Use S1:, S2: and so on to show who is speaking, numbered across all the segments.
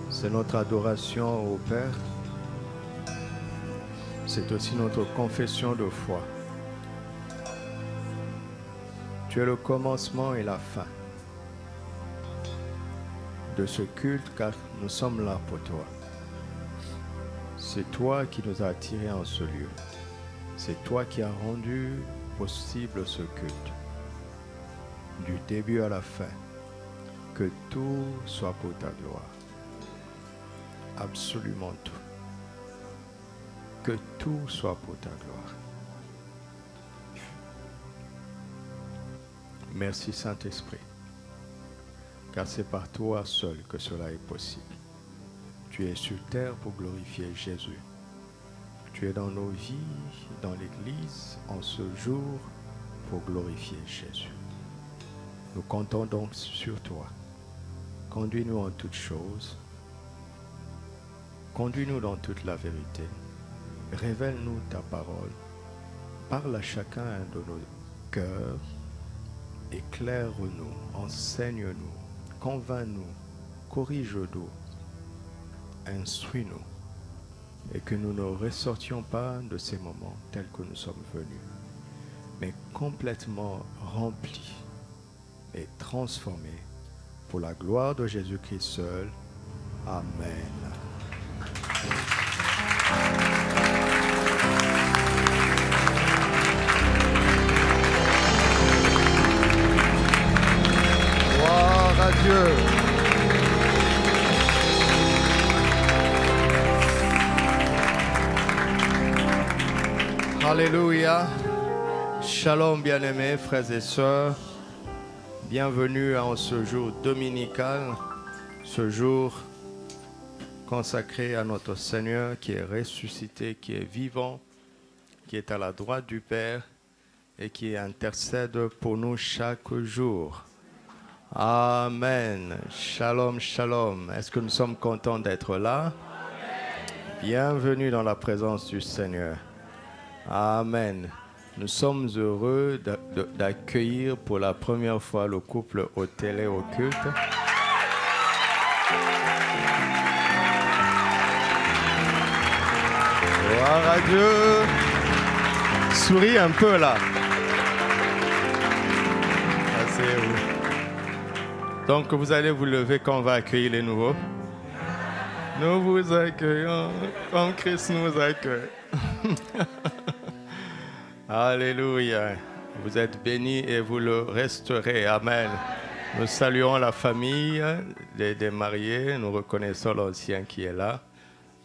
S1: C'est notre adoration au Père. C'est aussi notre confession de foi. Tu es le commencement et la fin de ce culte, car nous sommes là pour toi. C'est toi qui nous as attirés en ce lieu. C'est toi qui as rendu possible ce culte. Du début à la fin, que tout soit pour ta gloire. Absolument tout. Que tout soit pour ta gloire. Merci Saint-Esprit, car c'est par toi seul que cela est possible. Tu es sur terre pour glorifier Jésus. Tu es dans nos vies, dans l'Église, en ce jour, pour glorifier Jésus. Nous comptons donc sur toi. Conduis-nous en toutes choses. Conduis-nous dans toute la vérité. Révèle-nous ta parole. Parle à chacun de nos cœurs. Éclaire-nous, enseigne-nous, convainc-nous, corrige-nous, instruis-nous. Et que nous ne ressortions pas de ces moments tels que nous sommes venus, mais complètement remplis et transformés pour la gloire de Jésus-Christ seul. Amen. Gloire à Dieu. Alléluia. Shalom bien-aimés, frères et sœurs. Bienvenue en ce jour dominical, ce jour consacré à notre Seigneur qui est ressuscité, qui est vivant, qui est à la droite du Père et qui intercède pour nous chaque jour. Amen. Shalom, shalom. Est-ce que nous sommes contents d'être là? Bienvenue dans la présence du Seigneur. Amen. Nous sommes heureux d'accueillir pour la première fois le couple au télé au culte. Gloire à Dieu. Souris un peu là. Asseyez-vous. Donc vous allez vous lever quand on va accueillir les nouveaux. Nous vous accueillons comme Christ nous accueille. Alléluia. Vous êtes bénis et vous le resterez. Amen. Nous saluons la famille des mariés. Nous reconnaissons l'ancien qui est là.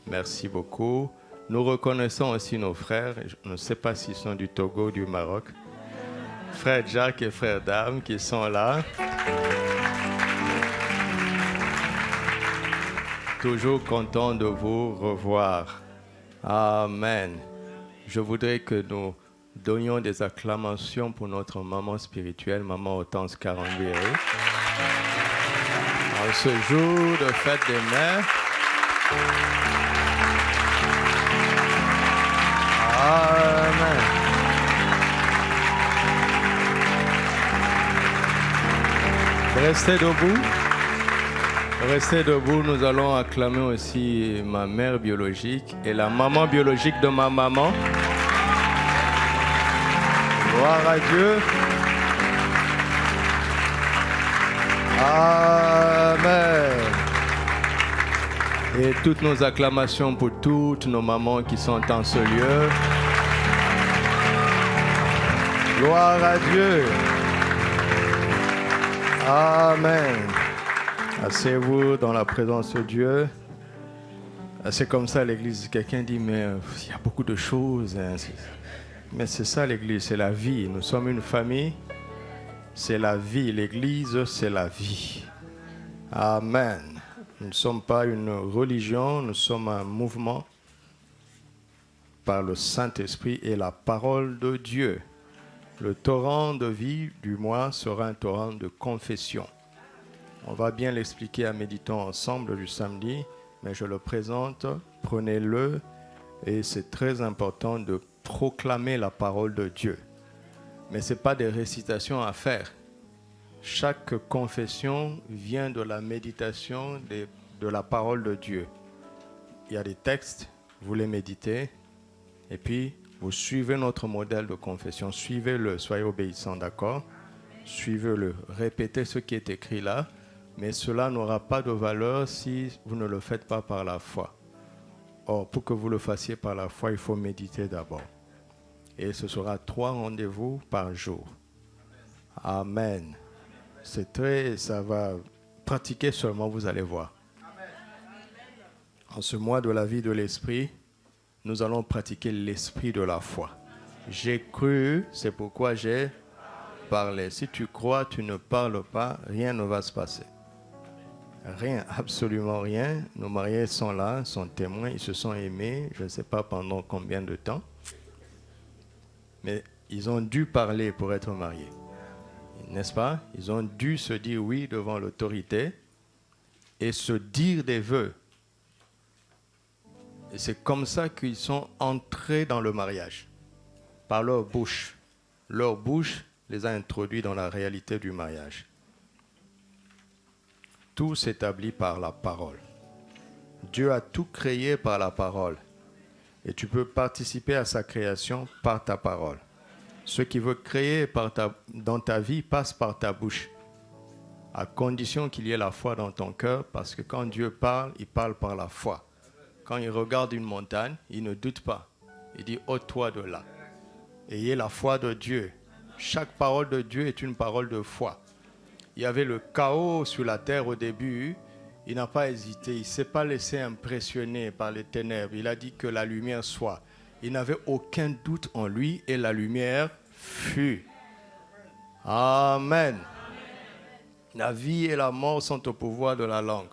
S1: Merci beaucoup. Nous reconnaissons aussi nos frères. Je ne sais pas s'ils sont du Togo ou du Maroc. Frère Jacques et frère Dame qui sont là. Toujours content de vous revoir. Amen. Je voudrais que nous donnions des acclamations pour notre maman spirituelle, maman Hortense Karambéré. En ce jour de fête des mères. Amen. Restez debout. Restez debout, nous allons acclamer aussi ma mère biologique et la maman biologique de ma maman. Gloire à Dieu. Amen. Et toutes nos acclamations pour toutes nos mamans qui sont en ce lieu. Gloire à Dieu. Amen. Asseyez-vous dans la présence de Dieu. C'est comme ça l'église. Quelqu'un dit, mais il y a beaucoup de choses. Hein. Mais c'est ça l'église, c'est la vie. Nous sommes une famille. C'est la vie. L'église, c'est la vie. Amen. Nous ne sommes pas une religion, nous sommes un mouvement par le Saint-Esprit et la parole de Dieu. Le torrent de vie du mois sera un torrent de confession. On va bien l'expliquer à Méditons ensemble du samedi, mais je le présente, prenez-le, et c'est très important de proclamer la parole de Dieu. Mais ce n'est pas des récitations à faire. Chaque confession vient de la méditation de la parole de Dieu. Il y a des textes, vous les méditez, et puis vous suivez notre modèle de confession. Suivez-le, soyez obéissants, d'accord? Suivez-le, répétez ce qui est écrit là, mais cela n'aura pas de valeur si vous ne le faites pas par la foi. Or, pour que vous le fassiez par la foi, il faut méditer d'abord. Et ce sera 3 rendez-vous par jour. Amen. Ça va pratiquer seulement, vous allez voir. En ce mois de la vie de l'esprit, nous allons pratiquer l'esprit de la foi. J'ai cru, c'est pourquoi j'ai parlé. Si tu crois, tu ne parles pas, rien ne va se passer. Rien, absolument rien. Nos mariés sont là, sont témoins, ils se sont aimés, je ne sais pas pendant combien de temps. Mais ils ont dû parler pour être mariés. N'est-ce pas? Ils ont dû se dire oui devant l'autorité et se dire des vœux. Et c'est comme ça qu'ils sont entrés dans le mariage, par leur bouche. Leur bouche les a introduits dans la réalité du mariage. Tout s'établit par la parole. Dieu a tout créé par la parole. Et tu peux participer à sa création par ta parole. Ce qui veut créer dans ta vie passe par ta bouche, à condition qu'il y ait la foi dans ton cœur, parce que quand Dieu parle, il parle par la foi. Quand il regarde une montagne, il ne doute pas. Il dit, ôte-toi de là. Ayez la foi de Dieu. Chaque parole de Dieu est une parole de foi. Il y avait le chaos sur la terre au début. Il n'a pas hésité. Il ne s'est pas laissé impressionner par les ténèbres. Il a dit que la lumière soit. Il n'avait aucun doute en lui et la lumière fut. Amen. La vie et la mort sont au pouvoir de la langue.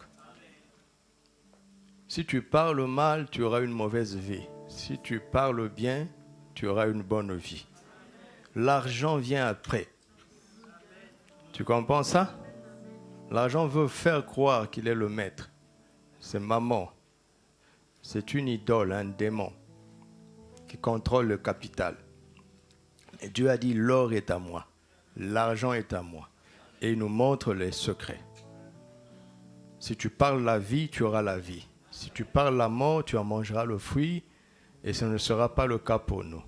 S1: Si tu parles mal, tu auras une mauvaise vie. Si tu parles bien, tu auras une bonne vie. L'argent vient après. Tu comprends ça? L'argent veut faire croire qu'il est le maître. C'est maman. C'est une idole, un démon qui contrôle le capital. Et Dieu a dit, l'or est à moi, l'argent est à moi. Et il nous montre les secrets. Si tu parles la vie, tu auras la vie. Si tu parles la mort, tu en mangeras le fruit. Et ce ne sera pas le cas pour nous.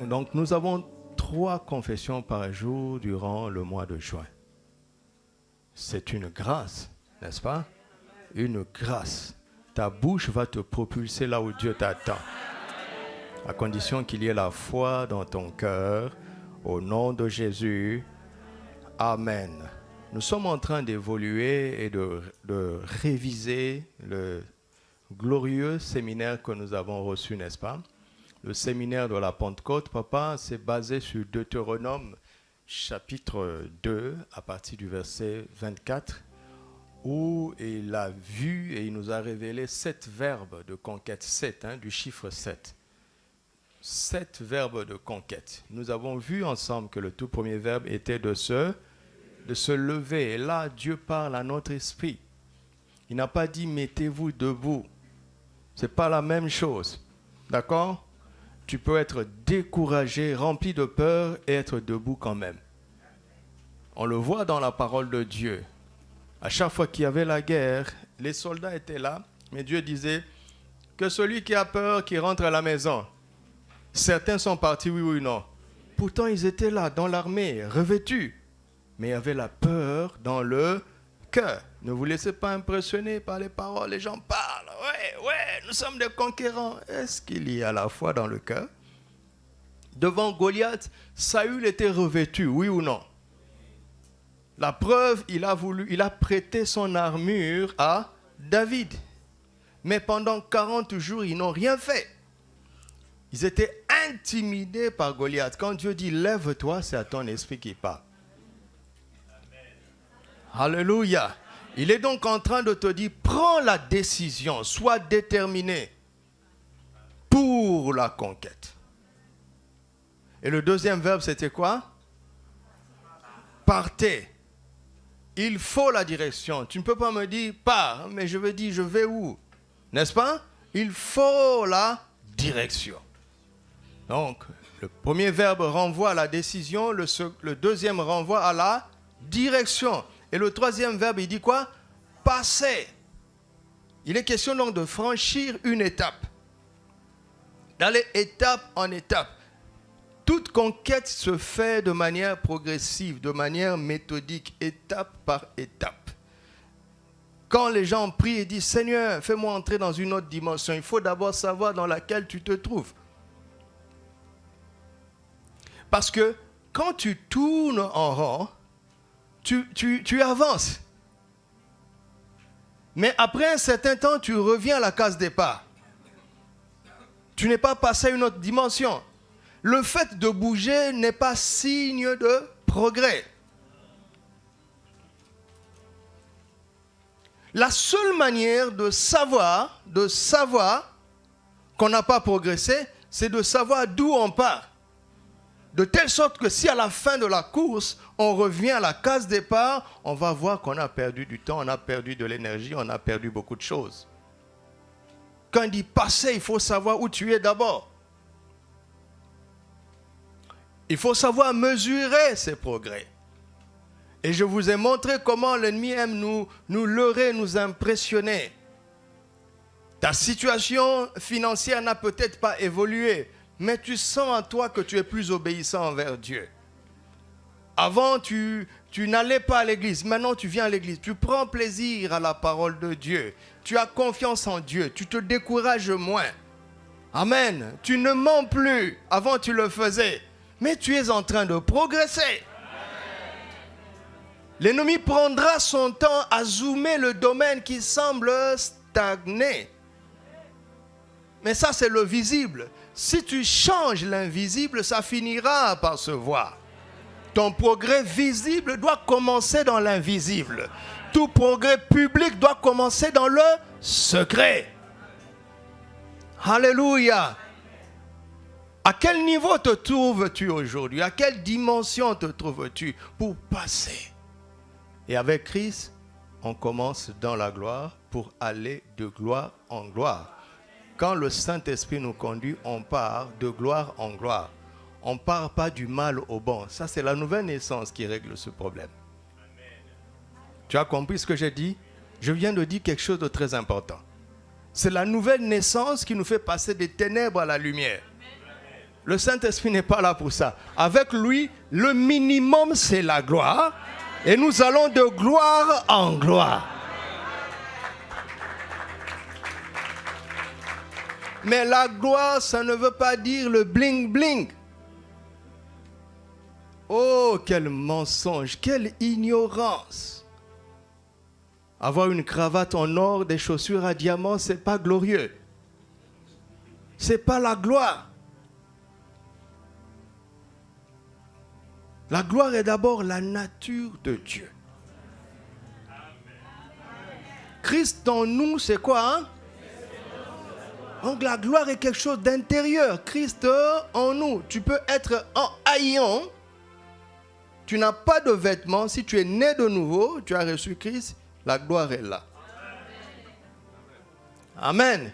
S1: Donc nous avons 3 confessions par jour durant le mois de juin. C'est une grâce, n'est-ce pas? Une grâce. Ta bouche va te propulser là où Dieu t'attend. À condition qu'il y ait la foi dans ton cœur, au nom de Jésus. Amen. Nous sommes en train d'évoluer et de réviser le glorieux séminaire que nous avons reçu, n'est-ce pas? Le séminaire de la Pentecôte, papa, c'est basé sur Deutéronome, chapitre 2, à partir du verset 24, où il a vu et il nous a révélé 7 verbes de conquête, 7, du chiffre 7. 7 verbes de conquête. Nous avons vu ensemble que le tout premier verbe était de se lever. Et là, Dieu parle à notre esprit. Il n'a pas dit « mettez-vous debout ». Ce n'est pas la même chose. D'accord? Tu peux être découragé, rempli de peur et être debout quand même. On le voit dans la parole de Dieu. À chaque fois qu'il y avait la guerre, les soldats étaient là, mais Dieu disait que celui qui a peur, qui rentre à la maison. Certains sont partis, oui ou non. Pourtant, ils étaient là, dans l'armée, revêtus. Mais il y avait la peur dans le cœur. Ne vous laissez pas impressionner par les paroles. Les gens parlent. Ouais, nous sommes des conquérants. Est-ce qu'il y a la foi dans le cœur? Devant Goliath, Saül était revêtu, oui ou non? La preuve, il a prêté son armure à David. Mais pendant 40 jours, ils n'ont rien fait. Ils étaient intimidés par Goliath. Quand Dieu dit « lève-toi », c'est à ton esprit qui parle. Alléluia. Il est donc en train de te dire « prends la décision, sois déterminé pour la conquête ». Et le deuxième verbe, c'était quoi? Partez. Il faut la direction. Tu ne peux pas me dire « pars », mais je veux dire « je vais où ?» N'est-ce pas? Il faut la direction. Donc, le premier verbe renvoie à la décision, le deuxième renvoie à la direction. Et le troisième verbe, il dit quoi? Passer. Il est question donc de franchir une étape. D'aller étape en étape. Toute conquête se fait de manière progressive, de manière méthodique, étape par étape. Quand les gens prient et disent « Seigneur, fais-moi entrer dans une autre dimension », il faut d'abord savoir dans laquelle tu te trouves. Parce que quand tu tournes en rond, tu avances. Mais après un certain temps, tu reviens à la case départ. Tu n'es pas passé à une autre dimension. Le fait de bouger n'est pas signe de progrès. La seule manière de savoir qu'on n'a pas progressé, c'est de savoir d'où on part. De telle sorte que si à la fin de la course, on revient à la case départ, on va voir qu'on a perdu du temps, on a perdu de l'énergie, on a perdu beaucoup de choses. Quand il dit passer, il faut savoir où tu es d'abord. Il faut savoir mesurer ses progrès. Et je vous ai montré comment l'ennemi aime nous leurrer, nous impressionner. Ta situation financière n'a peut-être pas évolué, mais tu sens en toi que tu es plus obéissant envers Dieu. Avant, tu n'allais pas à l'église. Maintenant, tu viens à l'église. Tu prends plaisir à la parole de Dieu. Tu as confiance en Dieu. Tu te décourages moins. Amen. Tu ne mens plus. Avant, tu le faisais. Mais tu es en train de progresser. L'ennemi prendra son temps à zoomer le domaine qui semble stagner. Mais ça, c'est le visible. Si tu changes l'invisible, ça finira par se voir. Ton progrès visible doit commencer dans l'invisible. Tout progrès public doit commencer dans le secret. Alléluia. À quel niveau te trouves-tu aujourd'hui? À quelle dimension te trouves-tu pour passer? Et avec Christ, on commence dans la gloire pour aller de gloire en gloire. Quand le Saint-Esprit nous conduit, on part de gloire en gloire. On ne part pas du mal au bon. Ça, c'est la nouvelle naissance qui règle ce problème. Amen. Tu as compris ce que j'ai dit? Je viens de dire quelque chose de très important. C'est la nouvelle naissance qui nous fait passer des ténèbres à la lumière. Amen. Le Saint-Esprit n'est pas là pour ça. Avec lui, le minimum, c'est la gloire. Et nous allons de gloire en gloire. Mais la gloire, ça ne veut pas dire le bling-bling. Oh, quel mensonge, quelle ignorance. Avoir une cravate en or, des chaussures à diamants, ce n'est pas glorieux. Ce n'est pas la gloire. La gloire est d'abord la nature de Dieu. Christ en nous, c'est quoi, hein? Donc la gloire est quelque chose d'intérieur. Christ en nous. Tu peux être en haillon. Tu n'as pas de vêtements. Si tu es né de nouveau, tu as reçu Christ, la gloire est là. Amen.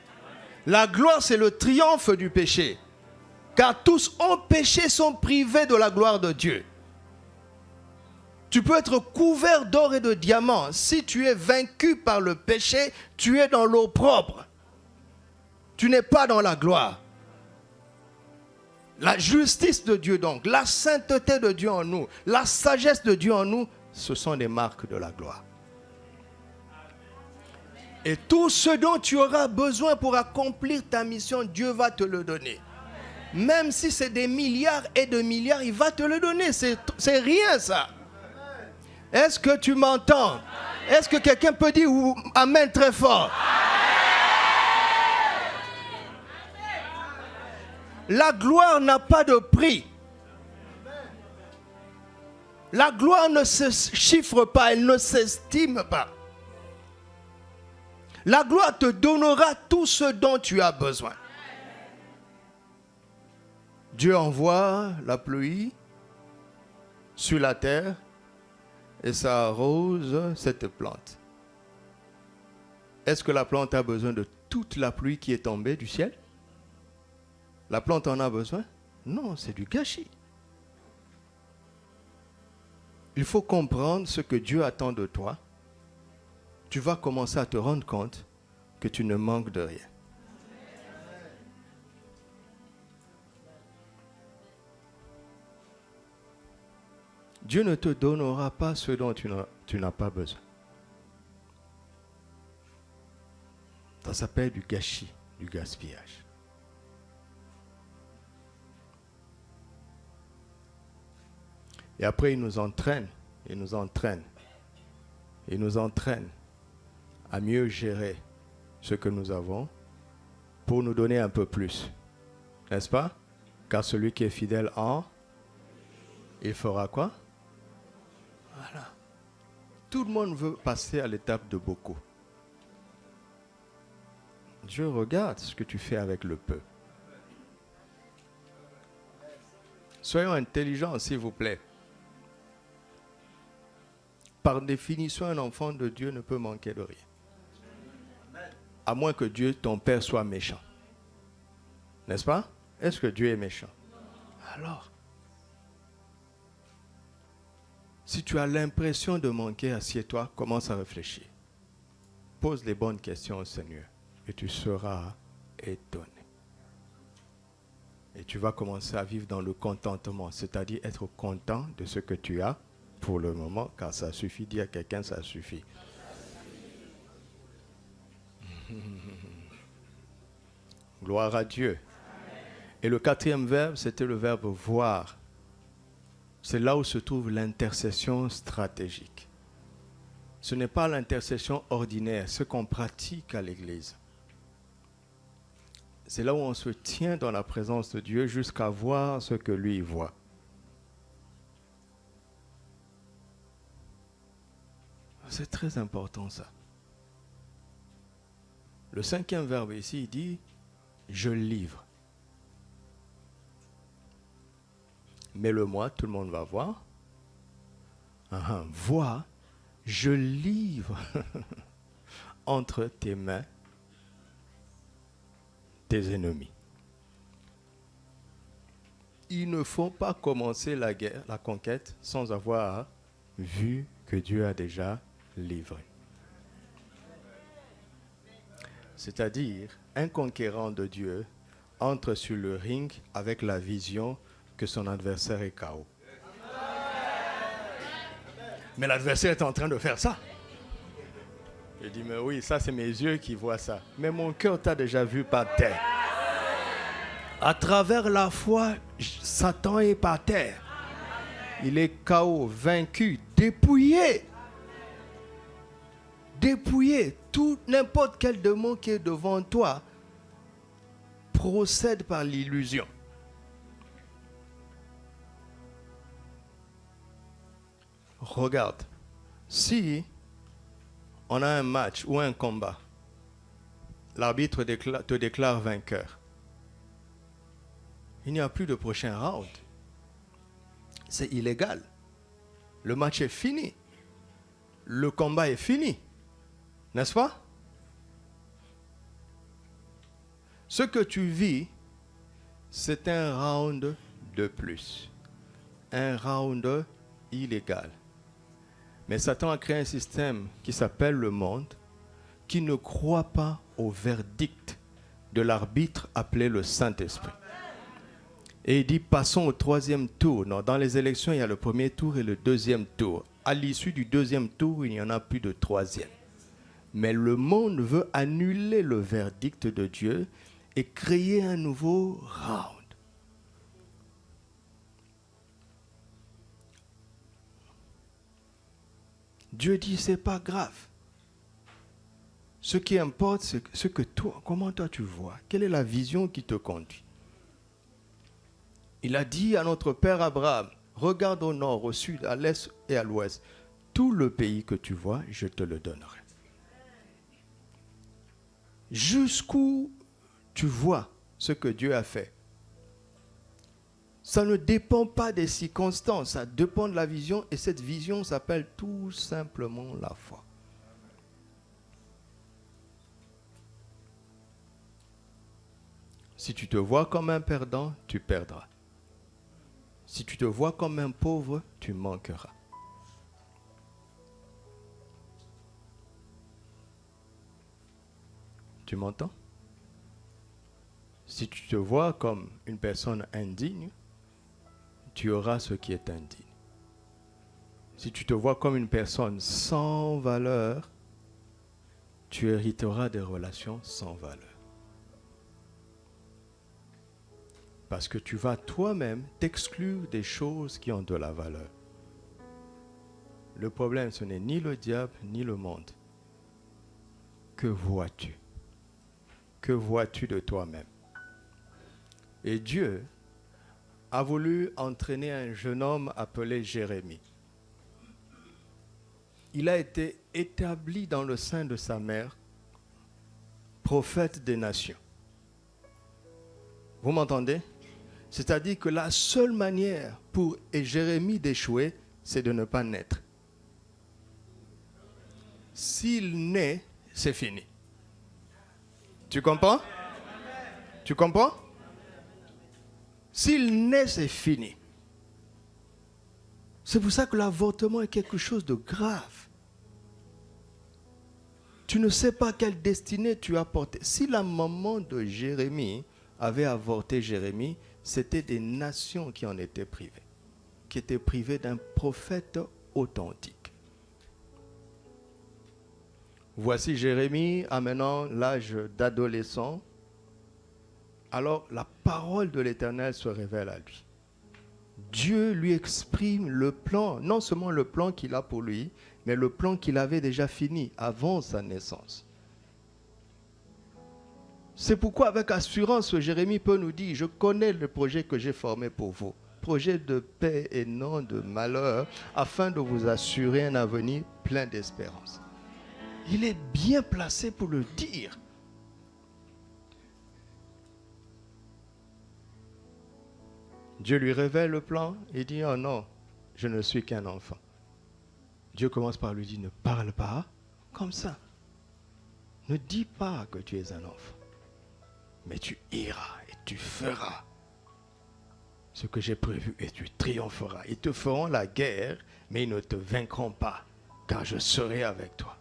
S1: La gloire, c'est le triomphe du péché. Car tous ont péché, sont privés de la gloire de Dieu. Tu peux être couvert d'or et de diamants. Si tu es vaincu par le péché, tu es dans l'eau propre. Tu n'es pas dans la gloire. La justice de Dieu donc, la sainteté de Dieu en nous, la sagesse de Dieu en nous, ce sont des marques de la gloire. Et tout ce dont tu auras besoin pour accomplir ta mission, Dieu va te le donner. Même si c'est des milliards et de milliards, il va te le donner. C'est rien ça. Est-ce que tu m'entends? Est-ce que quelqu'un peut dire Amen très fort? La gloire n'a pas de prix. La gloire ne se chiffre pas, elle ne s'estime pas. La gloire te donnera tout ce dont tu as besoin. Dieu envoie la pluie sur la terre et ça arrose cette plante. Est-ce que la plante a besoin de toute la pluie qui est tombée du ciel? La plante en a besoin? Non, c'est du gâchis. Il faut comprendre ce que Dieu attend de toi. Tu vas commencer à te rendre compte que tu ne manques de rien. Dieu ne te donnera pas ce dont tu n'as pas besoin. Ça s'appelle du gâchis, du gaspillage. Et après, il nous entraîne à mieux gérer ce que nous avons pour nous donner un peu plus. N'est-ce pas? Car celui qui est fidèle il fera quoi? Voilà. Tout le monde veut passer à l'étape de beaucoup. Dieu regarde ce que tu fais avec le peu. Soyons intelligents, s'il vous plaît. Par définition, un enfant de Dieu ne peut manquer de rien. À moins que Dieu, ton Père, soit méchant. N'est-ce pas? Est-ce que Dieu est méchant? Alors, si tu as l'impression de manquer, assieds-toi, commence à réfléchir. Pose les bonnes questions au Seigneur et tu seras étonné. Et tu vas commencer à vivre dans le contentement, c'est-à-dire être content de ce que tu as pour le moment, car ça suffit. Dire à quelqu'un, ça suffit. Gloire à Dieu. Et le quatrième verbe, c'était le verbe voir. C'est là où se trouve l'intercession stratégique. Ce n'est pas l'intercession ordinaire, ce qu'on pratique à l'église. C'est là où on se tient dans la présence de Dieu jusqu'à voir ce que lui voit. C'est très important ça. Le cinquième verbe ici, il dit « je livre ». Mets-le-moi, tout le monde va voir. Vois, je livre entre tes mains tes ennemis. Il ne faut pas commencer la guerre, la conquête, sans avoir vu que Dieu a déjà livré. C'est-à-dire, un conquérant de Dieu entre sur le ring avec la vision que son adversaire est KO. Mais l'adversaire est en train de faire ça. Je dis, mais oui, ça c'est mes yeux qui voient ça. Mais mon cœur t'a déjà vu par terre. À travers la foi, Satan est par terre. Il est KO, vaincu, dépouillé. Dépouillé. Tout, n'importe quel démon qui est devant toi procède par l'illusion. Regarde, si on a un match ou un combat, l'arbitre te déclare vainqueur, il n'y a plus de prochain round. C'est illégal. Le match est fini. Le combat est fini. N'est-ce pas? Ce que tu vis, c'est un round de plus. Un round illégal. Mais Satan a créé un système qui s'appelle le monde, qui ne croit pas au verdict de l'arbitre appelé le Saint-Esprit. Et il dit, passons au troisième tour. Non, dans les élections, il y a le premier tour et le deuxième tour. À l'issue du deuxième tour, il n'y en a plus de troisième. Mais le monde veut annuler le verdict de Dieu et créer un nouveau round. Dieu dit, c'est pas grave. Ce qui importe, c'est ce que toi, comment toi tu vois. Quelle est la vision qui te conduit? Il a dit à notre père Abraham, regarde au nord, au sud, à l'est et à l'ouest. Tout le pays que tu vois, je te le donnerai. Jusqu'où tu vois ce que Dieu a fait. Ça ne dépend pas des circonstances, ça dépend de la vision et cette vision s'appelle tout simplement la foi. Si tu te vois comme un perdant, tu perdras. Si tu te vois comme un pauvre, tu manqueras. Tu m'entends? Si tu te vois comme une personne indigne, tu auras ce qui est indigne. Si tu te vois comme une personne sans valeur, tu hériteras des relations sans valeur. Parce que tu vas toi-même t'exclure des choses qui ont de la valeur. Le problème, ce n'est ni le diable, ni le monde. Que vois-tu? Que vois-tu de toi-même? Et Dieu a voulu entraîner un jeune homme appelé Jérémie. Il a été établi dans le sein de sa mère, prophète des nations. Vous m'entendez? C'est-à-dire que la seule manière pour Jérémie d'échouer, c'est de ne pas naître. S'il naît, c'est fini. Tu comprends? Tu comprends? S'il naît, c'est fini. C'est pour ça que l'avortement est quelque chose de grave. Tu ne sais pas quelle destinée tu as portée. Si la maman de Jérémie avait avorté Jérémie, c'était des nations qui en étaient privées, qui étaient privées d'un prophète authentique. Voici Jérémie à maintenant l'âge d'adolescent. Alors la parole de l'Éternel se révèle à lui. Dieu lui exprime le plan, non seulement le plan qu'il a pour lui, mais le plan qu'il avait déjà fini avant sa naissance. C'est pourquoi avec assurance, Jérémie peut nous dire, je connais le projet que j'ai formé pour vous. Projet de paix et non de malheur, afin de vous assurer un avenir plein d'espérance. Il est bien placé pour le dire. Dieu lui révèle le plan et dit, oh non, je ne suis qu'un enfant. Dieu commence par lui dire, ne parle pas comme ça. Ne dis pas que tu es un enfant. Mais tu iras et tu feras ce que j'ai prévu et tu triompheras. Ils te feront la guerre, mais ils ne te vaincront pas, car je serai avec toi.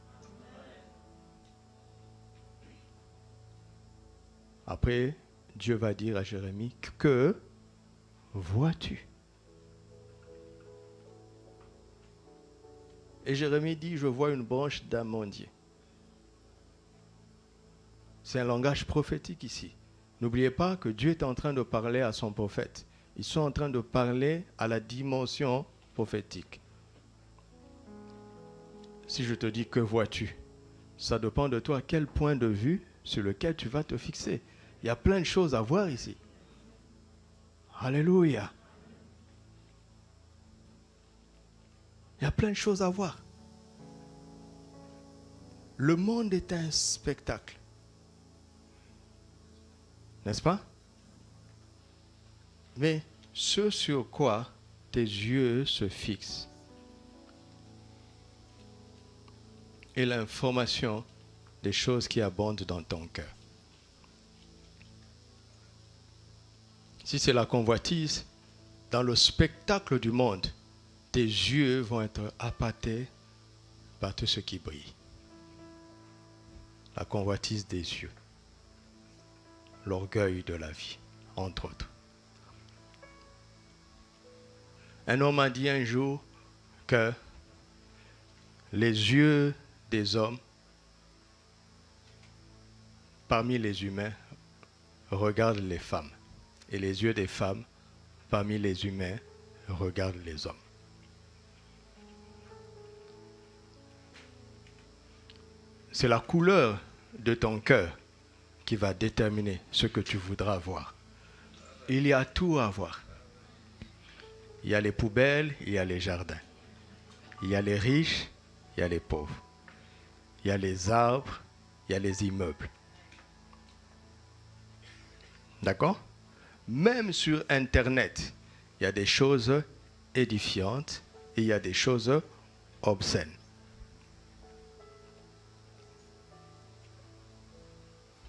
S1: Après, Dieu va dire à Jérémie, que vois-tu? Et Jérémie dit, je vois une branche d'amandier. C'est un langage prophétique ici. N'oubliez pas que Dieu est en train de parler à son prophète. Ils sont en train de parler à la dimension prophétique. Si je te dis que vois-tu, ça dépend de toi quel point de vue sur lequel tu vas te fixer. Il y a plein de choses à voir ici. Alléluia. Il y a plein de choses à voir. Le monde est un spectacle. N'est-ce pas? Mais ce sur quoi tes yeux se fixent est l'information des choses qui abondent dans ton cœur. Si c'est la convoitise, dans le spectacle du monde, tes yeux vont être appâtés par tout ce qui brille. La convoitise des yeux, l'orgueil de la vie, entre autres. Un homme a dit un jour que les yeux des hommes, parmi les humains, regardent les femmes. Et les yeux des femmes, parmi les humains, regardent les hommes. C'est la couleur de ton cœur qui va déterminer ce que tu voudras voir. Il y a tout à voir. Il y a les poubelles, il y a les jardins. Il y a les riches, il y a les pauvres. Il y a les arbres, il y a les immeubles. D'accord? Même sur Internet, il y a des choses édifiantes et il y a des choses obscènes.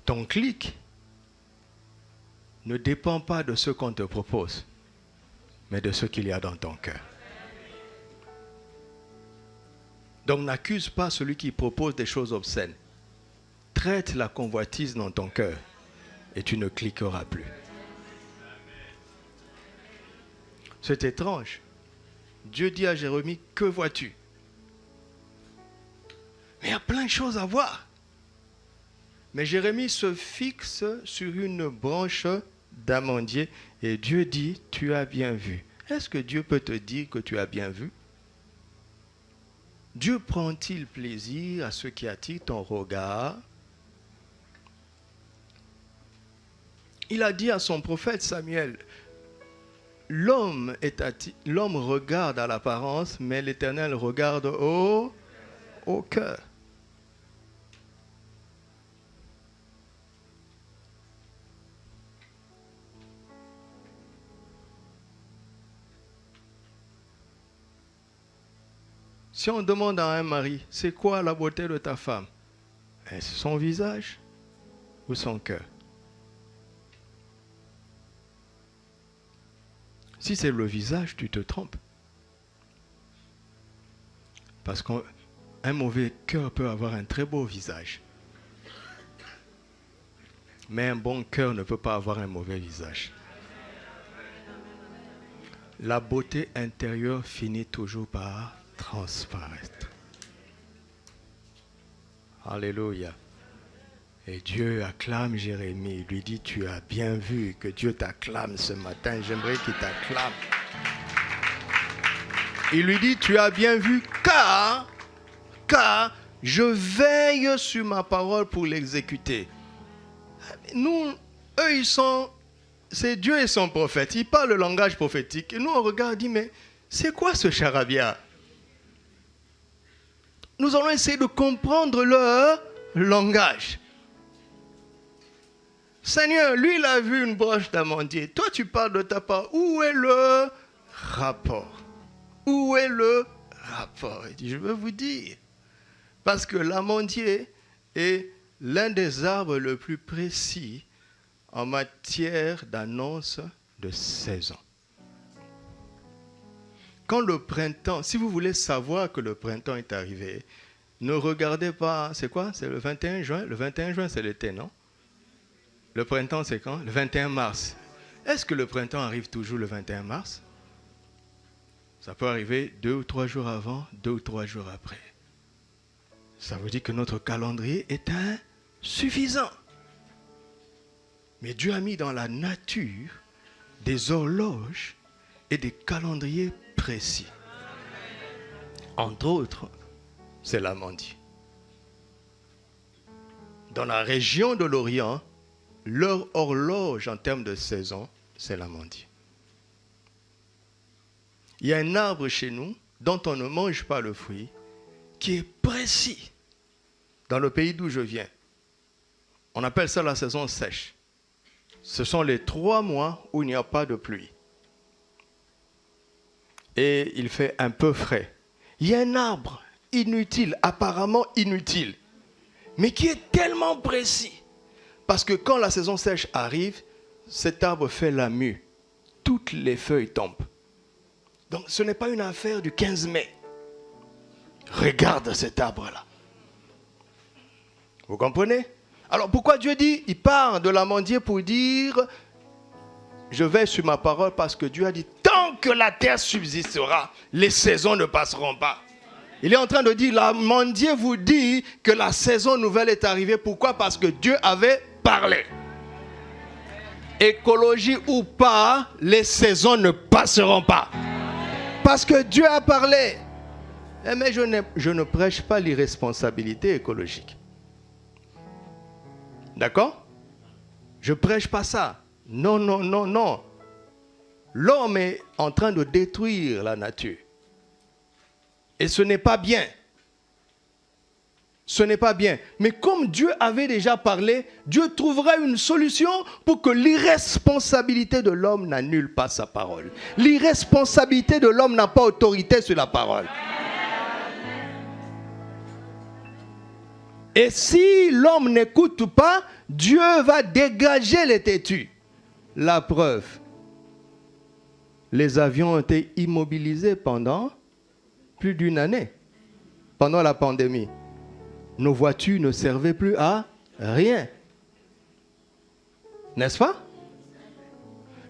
S1: Ton clic ne dépend pas de ce qu'on te propose, mais de ce qu'il y a dans ton cœur. Donc n'accuse pas celui qui propose des choses obscènes. Traite la convoitise dans ton cœur et tu ne cliqueras plus. C'est étrange. Dieu dit à Jérémie, que vois-tu? Mais il y a plein de choses à voir. Mais Jérémie se fixe sur une branche d'amandier et Dieu dit, tu as bien vu. Est-ce que Dieu peut te dire que tu as bien vu? Dieu prend-il plaisir à ce qui attire ton regard? Il a dit à son prophète Samuel, l'homme regarde à l'apparence, mais l'Éternel regarde au cœur. Si on demande à un mari, c'est quoi la beauté de ta femme? Est-ce son visage ou son cœur? Si c'est le visage, tu te trompes. Parce qu'un mauvais cœur peut avoir un très beau visage. Mais un bon cœur ne peut pas avoir un mauvais visage. La beauté intérieure finit toujours par transparaître. Alléluia. Et Dieu acclame Jérémie. Il lui dit, tu as bien vu. Que Dieu t'acclame ce matin. J'aimerais qu'il t'acclame. Il lui dit, tu as bien vu car je veille sur ma parole pour l'exécuter. Nous, eux, c'est Dieu et son prophète. Ils parlent le langage prophétique. Et nous, on regarde et dit, mais c'est quoi ce charabia? Nous allons essayer de comprendre leur langage. Seigneur, lui, il a vu une branche d'amandier. Toi, tu parles de ta part. Où est le rapport? Où est le rapport? Il dit, je veux vous dire. Parce que l'amandier est l'un des arbres le plus précis en matière d'annonce de saison. Quand le printemps, si vous voulez savoir que le printemps est arrivé, ne regardez pas, c'est quoi? C'est le 21 juin? Le 21 juin, c'est l'été, non? Le printemps, c'est quand? Le 21 mars. Est-ce que le printemps arrive toujours le 21 mars? Ça peut arriver 2 ou 3 jours avant, 2 ou 3 jours après. Ça veut dire que notre calendrier est insuffisant. Mais Dieu a mis dans la nature des horloges et des calendriers précis. Entre autres, c'est l'amandier. Dans la région de l'Orient, leur horloge en termes de saison, c'est l'amandier. Il y a un arbre chez nous dont on ne mange pas le fruit, qui est précis. Dans le pays d'où je viens, on appelle ça la saison sèche. Ce sont les 3 mois où il n'y a pas de pluie. Et il fait un peu frais. Il y a un arbre inutile, apparemment inutile, mais qui est tellement précis. Parce que quand la saison sèche arrive, cet arbre fait la mue. Toutes les feuilles tombent. Donc ce n'est pas une affaire du 15 mai. Regarde cet arbre-là. Vous comprenez? Alors pourquoi Dieu dit, il part de l'amandier pour dire, je vais sur ma parole parce que Dieu a dit, tant que la terre subsistera, les saisons ne passeront pas. Il est en train de dire, l'amandier vous dit que la saison nouvelle est arrivée. Pourquoi? Parce que Dieu avait parlé. Écologie ou pas, les saisons ne passeront pas. Parce que Dieu a parlé. Mais je ne prêche pas l'irresponsabilité écologique. D'accord? Je ne prêche pas ça. Non, non, non, non. L'homme est en train de détruire la nature. Et ce n'est pas bien. Ce n'est pas bien. Mais comme Dieu avait déjà parlé, Dieu trouvera une solution pour que l'irresponsabilité de l'homme n'annule pas sa parole. L'irresponsabilité de l'homme n'a pas autorité sur la parole. Et si l'homme n'écoute pas, Dieu va dégager les têtus. La preuve, les avions ont été immobilisés pendant plus d'une année, pendant la pandémie. Nos voitures ne servaient plus à rien. N'est-ce pas?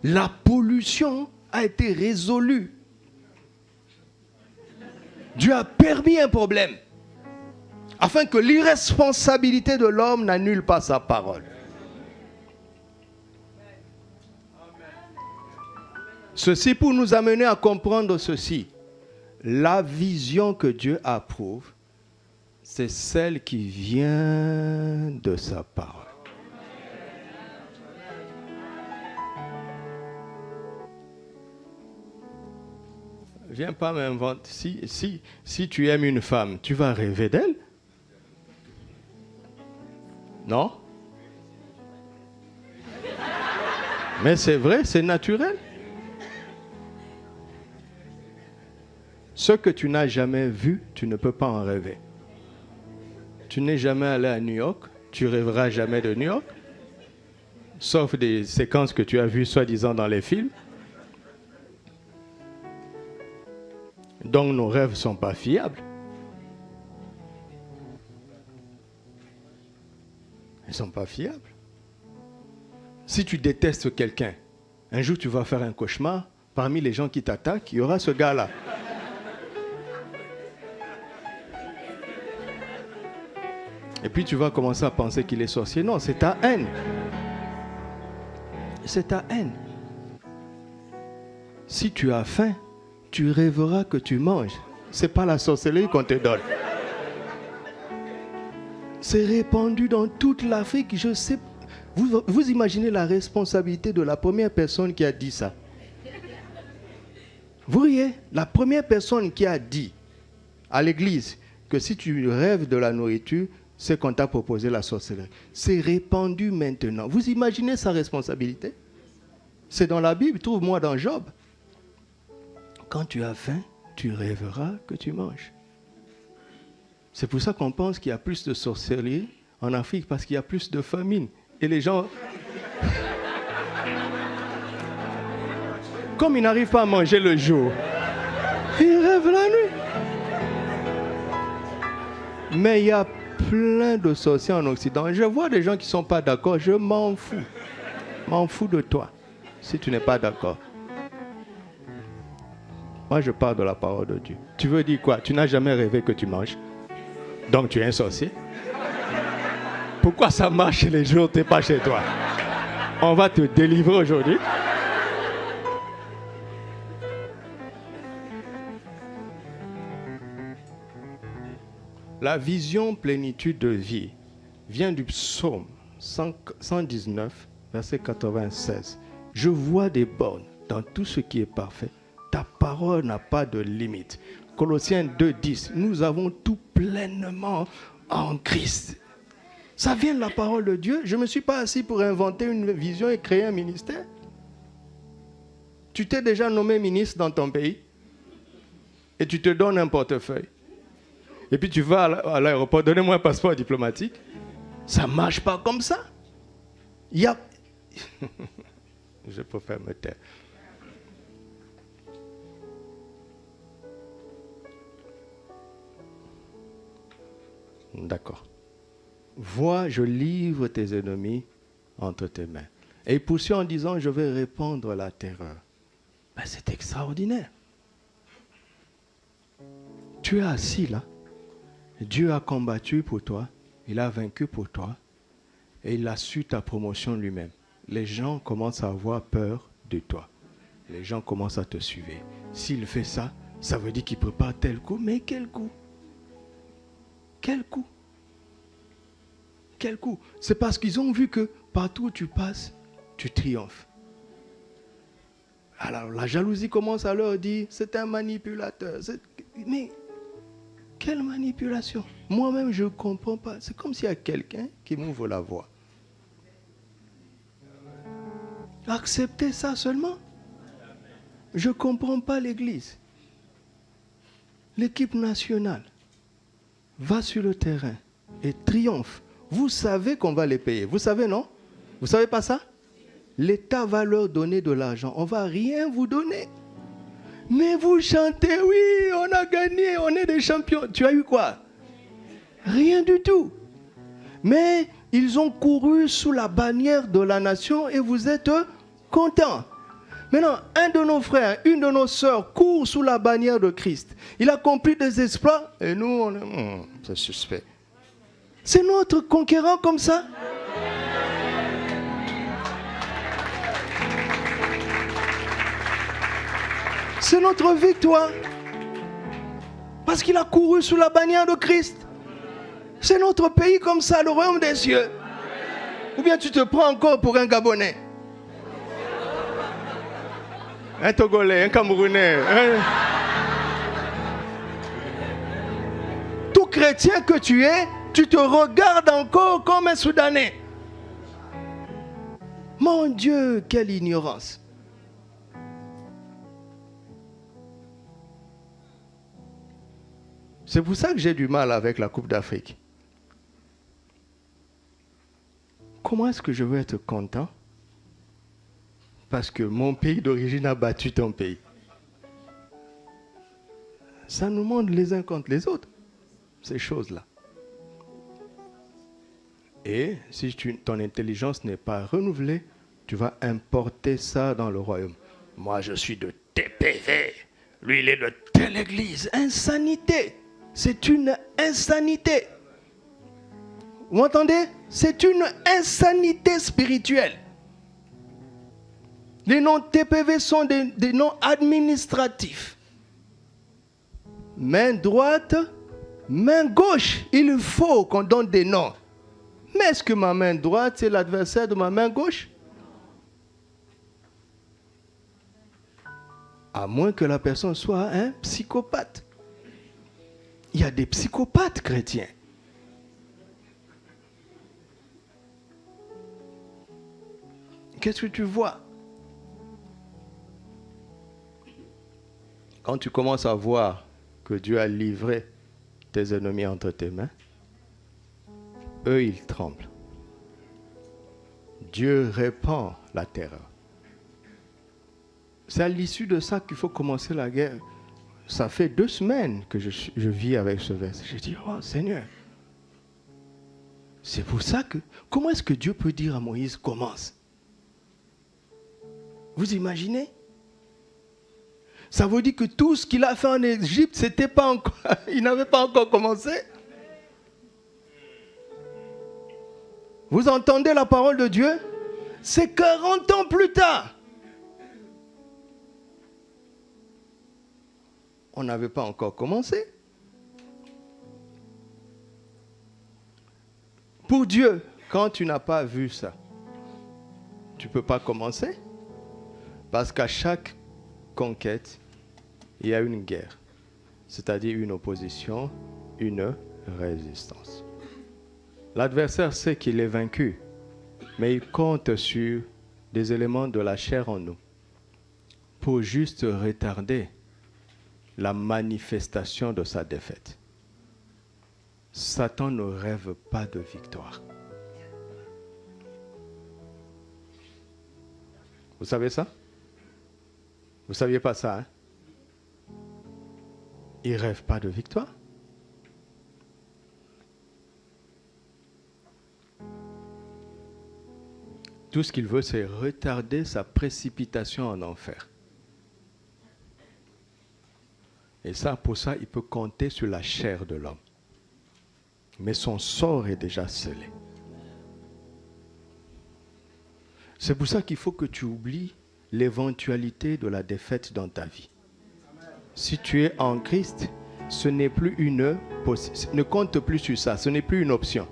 S1: La pollution a été résolue. Dieu a permis un problème afin que l'irresponsabilité de l'homme n'annule pas sa parole. Ceci pour nous amener à comprendre ceci. La vision que Dieu approuve, c'est celle qui vient de sa parole. Viens pas m'inventer. Si tu aimes une femme, tu vas rêver d'elle? Non? Mais c'est vrai, c'est naturel. Ce que tu n'as jamais vu, tu ne peux pas en rêver. Tu n'es jamais allé à New York, tu rêveras jamais de New York, sauf des séquences que tu as vues soi-disant dans les films. Donc nos rêves ne sont pas fiables. Ils ne sont pas fiables. Si tu détestes quelqu'un, un jour tu vas faire un cauchemar, parmi les gens qui t'attaquent, il y aura ce gars-là. Et puis tu vas commencer à penser qu'il est sorcier. Non, c'est ta haine. C'est ta haine. Si tu as faim, tu rêveras que tu manges. Ce n'est pas la sorcellerie qu'on te donne. C'est répandu dans toute l'Afrique. Je sais. Vous imaginez la responsabilité de la première personne qui a dit ça. Vous voyez, la première personne qui a dit à l'église que si tu rêves de la nourriture, c'est qu'on t'a proposé la sorcellerie. C'est répandu maintenant. Vous imaginez sa responsabilité? C'est dans la Bible, trouve-moi dans Job. Quand tu as faim, tu rêveras que tu manges. C'est pour ça qu'on pense qu'il y a plus de sorcellerie en Afrique, parce qu'il y a plus de famine. Et les gens, comme ils n'arrivent pas à manger le jour, ils rêvent la nuit. Mais il y a plein de sorciers en Occident. Je vois des gens qui ne sont pas d'accord. Je m'en fous. M'en fous de toi, si tu n'es pas d'accord. Moi, je parle de la parole de Dieu. Tu veux dire quoi? Tu n'as jamais rêvé que tu manges. Donc, tu es un sorcier. Pourquoi ça marche les jours où tu n'es pas chez toi? On va te délivrer aujourd'hui. La vision plénitude de vie vient du psaume 119, verset 96. Je vois des bornes dans tout ce qui est parfait. Ta parole n'a pas de limite. Colossiens 2:10. Nous avons tout pleinement en Christ. Ça vient de la parole de Dieu. Je ne me suis pas assis pour inventer une vision et créer un ministère. Tu t'es déjà nommé ministre dans ton pays et tu te donnes un portefeuille. Et puis tu vas à l'aéroport, donnez-moi un passeport diplomatique. Ça ne marche pas comme ça. Il y a... Je préfère me taire. D'accord. Vois, je livre tes ennemis entre tes mains. Et il poursuit en disant, je vais répandre la terreur. Ben, c'est extraordinaire. Tu es assis là. Dieu a combattu pour toi. Il a vaincu pour toi. Et il a su ta promotion lui-même. Les gens commencent à avoir peur de toi. Les gens commencent à te suivre. S'il fait ça, ça veut dire qu'il prépare tel coup. Mais quel coup? Quel coup? Quel coup? C'est parce qu'ils ont vu que partout où tu passes, tu triomphes. Alors la jalousie commence à leur dire, c'est un manipulateur. Mais quelle manipulation? Moi-même, je ne comprends pas. C'est comme s'il y a quelqu'un qui m'ouvre la voie. Acceptez ça seulement. Je ne comprends pas l'Église. L'équipe nationale va sur le terrain et triomphe. Vous savez qu'on va les payer. Vous savez, non? Vous ne savez pas ça? L'État va leur donner de l'argent. On ne va rien vous donner. Mais vous chantez, oui, on a gagné, on est des champions. Tu as eu quoi? Rien du tout. Mais ils ont couru sous la bannière de la nation et vous êtes contents. Maintenant, un de nos frères, une de nos sœurs court sous la bannière de Christ. Il a accompli des exploits et nous, on est... c'est suspect. C'est notre conquérant comme ça. C'est notre victoire. Parce qu'il a couru sous la bannière de Christ. C'est notre pays comme ça, le royaume des cieux. Ou bien tu te prends encore pour un Gabonais, un Togolais, un Camerounais. Tout chrétien que tu es, tu te regardes encore comme un Soudanais. Mon Dieu, quelle ignorance. C'est pour ça que j'ai du mal avec la Coupe d'Afrique. Comment est-ce que je veux être content? Parce que mon pays d'origine a battu ton pays. Ça nous montre les uns contre les autres, ces choses-là. Et si ton intelligence n'est pas renouvelée, tu vas importer ça dans le royaume. Moi, je suis de TPV. Lui, il est de telle église. Insanité. C'est une insanité. Vous m'entendez? C'est une insanité spirituelle. Les noms TPV sont des noms administratifs. Main droite, main gauche. Il faut qu'on donne des noms. Mais est-ce que ma main droite, c'est l'adversaire de ma main gauche? À moins que la personne soit un psychopathe. Il y a des psychopathes chrétiens. Qu'est-ce que tu vois? Quand tu commences à voir que Dieu a livré tes ennemis entre tes mains, eux, ils tremblent. Dieu répand la terreur. C'est à l'issue de ça qu'il faut commencer la guerre. Ça fait 2 semaines que je vis avec ce verset. Je dis, oh Seigneur, c'est pour ça que... Comment est-ce que Dieu peut dire à Moïse, commence? Vous imaginez? Ça veut dire que tout ce qu'il a fait en Égypte, c'était pas encore, il n'avait pas encore commencé. Vous entendez la parole de Dieu? C'est 40 ans plus tard. On n'avait pas encore commencé. Pour Dieu, quand tu n'as pas vu ça, tu ne peux pas commencer. Parce qu'à chaque conquête, il y a une guerre. C'est-à-dire une opposition, une résistance. L'adversaire sait qu'il est vaincu, mais il compte sur des éléments de la chair en nous pour juste retarder la manifestation de sa défaite. Satan ne rêve pas de victoire. Vous savez ça? Vous ne saviez pas ça, hein? Il ne rêve pas de victoire. Tout ce qu'il veut, c'est retarder sa précipitation en enfer. Et ça, pour ça, il peut compter sur la chair de l'homme. Mais son sort est déjà scellé. C'est pour ça qu'il faut que tu oublies l'éventualité de la défaite dans ta vie. Si tu es en Christ, ce n'est plus une possibilité. Ne compte plus sur ça, ce n'est plus une option.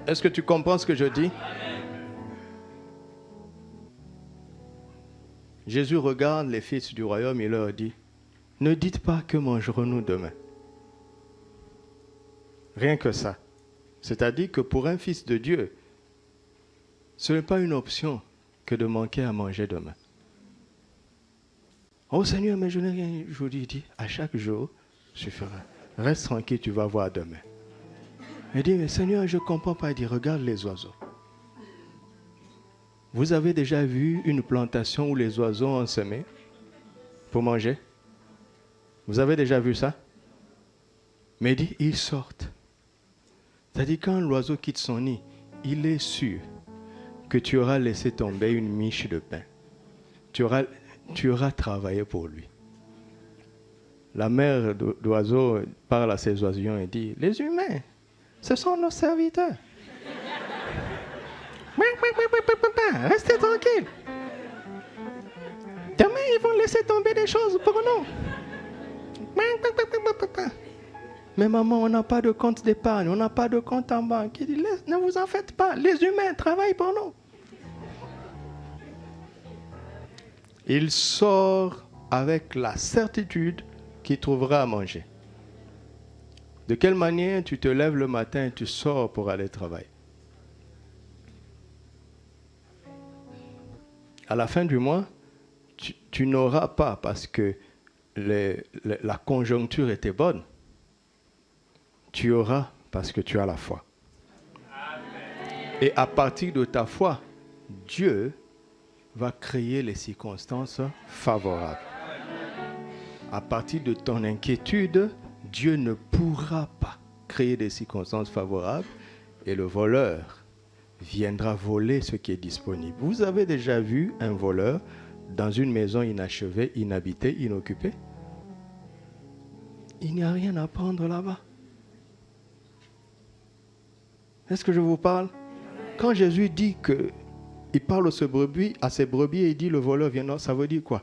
S1: Est-ce que tu comprends ce que je dis? Jésus regarde les fils du royaume et leur dit, ne dites pas que mangerons-nous demain. Rien que ça. C'est-à-dire que pour un fils de Dieu, ce n'est pas une option que de manquer à manger demain. Oh Seigneur, mais je n'ai rien. Je vous dis, à chaque jour suffira. Reste tranquille, tu vas voir demain. Il dit, mais Seigneur, je ne comprends pas. Il dit, regarde les oiseaux. Vous avez déjà vu une plantation où les oiseaux ont semé pour manger? Vous avez déjà vu ça? Mais il dit, ils sortent. C'est-à-dire, quand l'oiseau quitte son nid, il est sûr que tu auras laissé tomber une miche de pain. Tu auras travaillé pour lui. La mère d'oiseaux parle à ses oisillons et dit, les humains, ce sont nos serviteurs. Restez tranquille. Demain, ils vont laisser tomber des choses pour nous. Mais maman, on n'a pas de compte d'épargne, on n'a pas de compte en banque. Il dit, ne vous en faites pas, les humains travaillent pour nous. Il sort avec la certitude qu'il trouvera à manger. De quelle manière tu te lèves le matin et tu sors pour aller travailler? À la fin du mois, tu n'auras pas, parce que la conjoncture était bonne, tu auras parce que tu as la foi. Amen. Et à partir de ta foi, Dieu va créer les circonstances favorables. À partir de ton inquiétude, Dieu ne pourra pas créer des circonstances favorables et le voleur viendra voler ce qui est disponible. Vous avez déjà vu un voleur dans une maison inachevée, inhabitée, inoccupée? Il n'y a rien à prendre là-bas. Est-ce que je vous parle? Quand Jésus dit que il parle à ses brebis et il dit le voleur vient, non, ça veut dire quoi?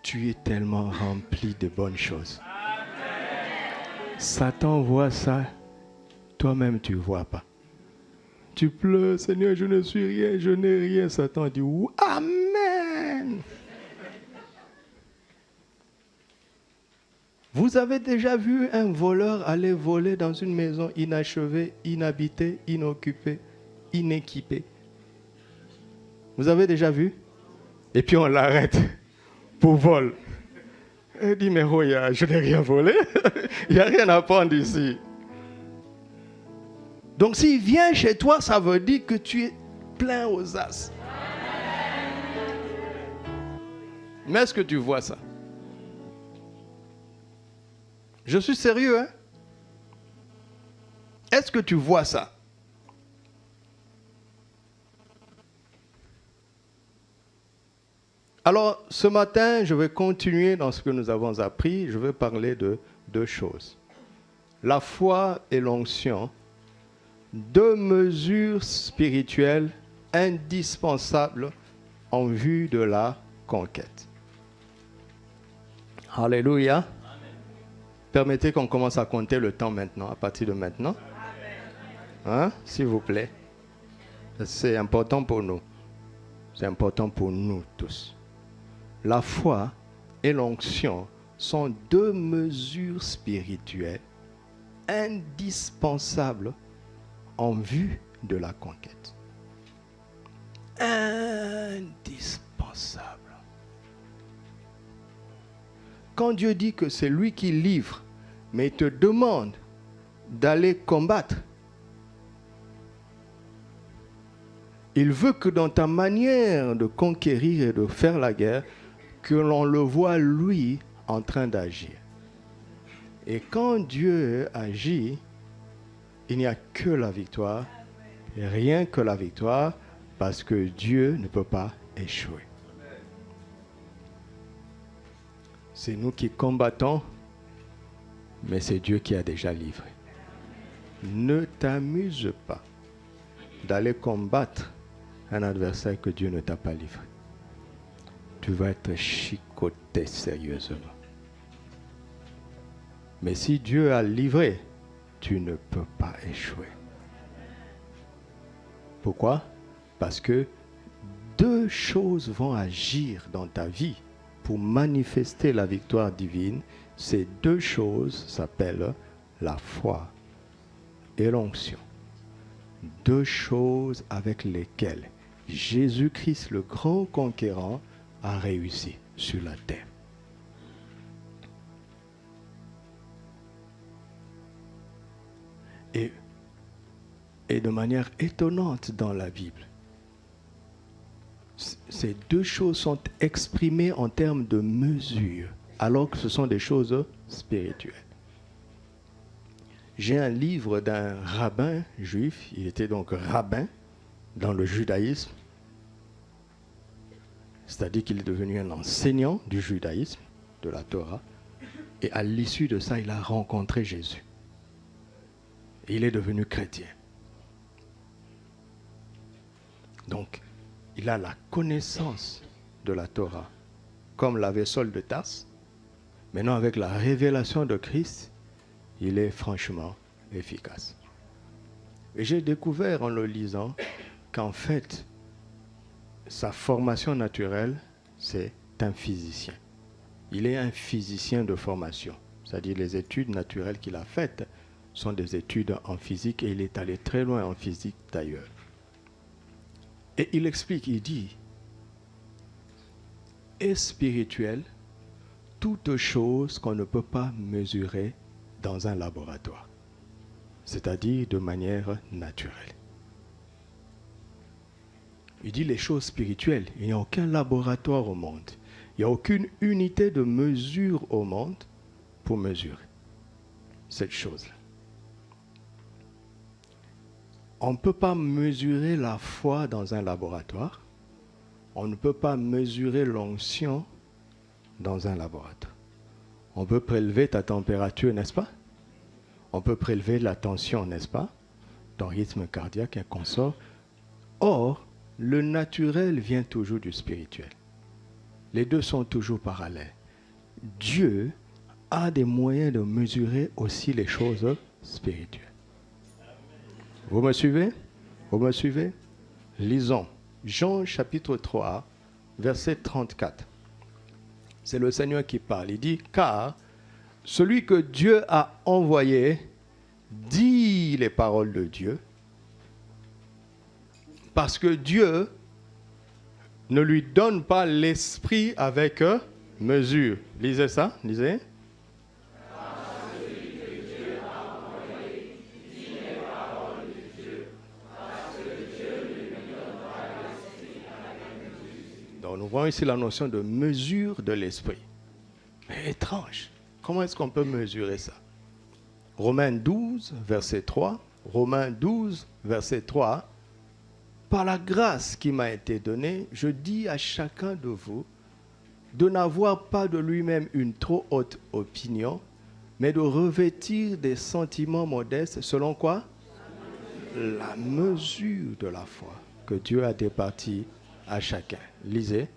S1: Tu es tellement rempli de bonnes choses. Satan voit ça, toi-même tu ne vois pas. Tu pleures, Seigneur, je ne suis rien, je n'ai rien. Satan dit, Amen. Vous avez déjà vu un voleur aller voler dans une maison inachevée, inhabitée, inoccupée, inéquipée? Vous avez déjà vu? Et puis on l'arrête pour vol. Il dit, mais oh, je n'ai rien volé. Il n'y a rien à prendre ici. Donc s'il vient chez toi, ça veut dire que tu es plein aux as. Mais est-ce que tu vois ça? Je suis sérieux, hein? Est-ce que tu vois ça? Alors, ce matin, je vais continuer dans ce que nous avons appris. Je vais parler de deux choses. La foi et l'onction, deux mesures spirituelles indispensables en vue de la conquête. Alléluia. Amen. Permettez qu'on commence à compter le temps maintenant, à partir de maintenant. Hein, s'il vous plaît. C'est important pour nous. C'est important pour nous tous. La foi et l'onction sont deux mesures spirituelles indispensables en vue de la conquête. Indispensable. Quand Dieu dit que c'est lui qui livre, mais il te demande d'aller combattre, il veut que dans ta manière de conquérir et de faire la guerre, que l'on le voit lui en train d'agir. Et quand Dieu agit, il n'y a que la victoire Rien que la victoire, parce que Dieu ne peut pas échouer. C'est nous qui combattons, mais c'est Dieu qui a déjà livré. Ne t'amuse pas d'aller combattre un adversaire que Dieu ne t'a pas livré. Tu vas être chicoté sérieusement. Mais si Dieu a livré, tu ne peux pas échouer. Pourquoi? Parce que deux choses vont agir dans ta vie pour manifester la victoire divine. Ces deux choses s'appellent la foi et l'onction. Deux choses avec lesquelles Jésus-Christ, le grand conquérant, a réussi sur la terre. Et de manière étonnante dans la Bible, ces deux choses sont exprimées en termes de mesure, alors que ce sont des choses spirituelles. J'ai un livre d'un rabbin juif, il était donc rabbin dans le judaïsme, c'est-à-dire qu'il est devenu un enseignant du judaïsme, de la Torah, et à l'issue de ça, il a rencontré Jésus. Et il est devenu chrétien. Donc, il a la connaissance de la Torah, comme l'avait Saul de Tarse. Maintenant, avec la révélation de Christ, il est franchement efficace. Et j'ai découvert en le lisant qu'en fait, sa formation naturelle, c'est un physicien. Il est un physicien de formation. C'est-à-dire les études naturelles qu'il a faites sont des études en physique et il est allé très loin en physique d'ailleurs. Et il explique, il dit, est spirituel toute chose qu'on ne peut pas mesurer dans un laboratoire, c'est-à-dire de manière naturelle. Il dit les choses spirituelles, il n'y a aucun laboratoire au monde, il n'y a aucune unité de mesure au monde pour mesurer cette chose-là. On ne peut pas mesurer la foi dans un laboratoire. On ne peut pas mesurer l'onction dans un laboratoire. On peut prélever ta température, n'est-ce pas? On peut prélever la tension, n'est-ce pas? Ton rythme cardiaque et consort. Or, le naturel vient toujours du spirituel. Les deux sont toujours parallèles. Dieu a des moyens de mesurer aussi les choses spirituelles. Vous me suivez? Vous me suivez? Lisons Jean chapitre 3, verset 34. C'est le Seigneur qui parle. Il dit, car celui que Dieu a envoyé dit les paroles de Dieu, parce que Dieu ne lui donne pas l'esprit avec mesure. Lisez ça, lisez. Nous voyons ici la notion de mesure de l'esprit. Mais étrange. Comment est-ce qu'on peut mesurer ça? Romains 12, verset 3. Romains 12, verset 3. Par la grâce qui m'a été donnée, je dis à chacun de vous de n'avoir pas de lui-même une trop haute opinion, mais de revêtir des sentiments modestes selon quoi? La mesure de la foi que Dieu a départie à chacun. Lisez.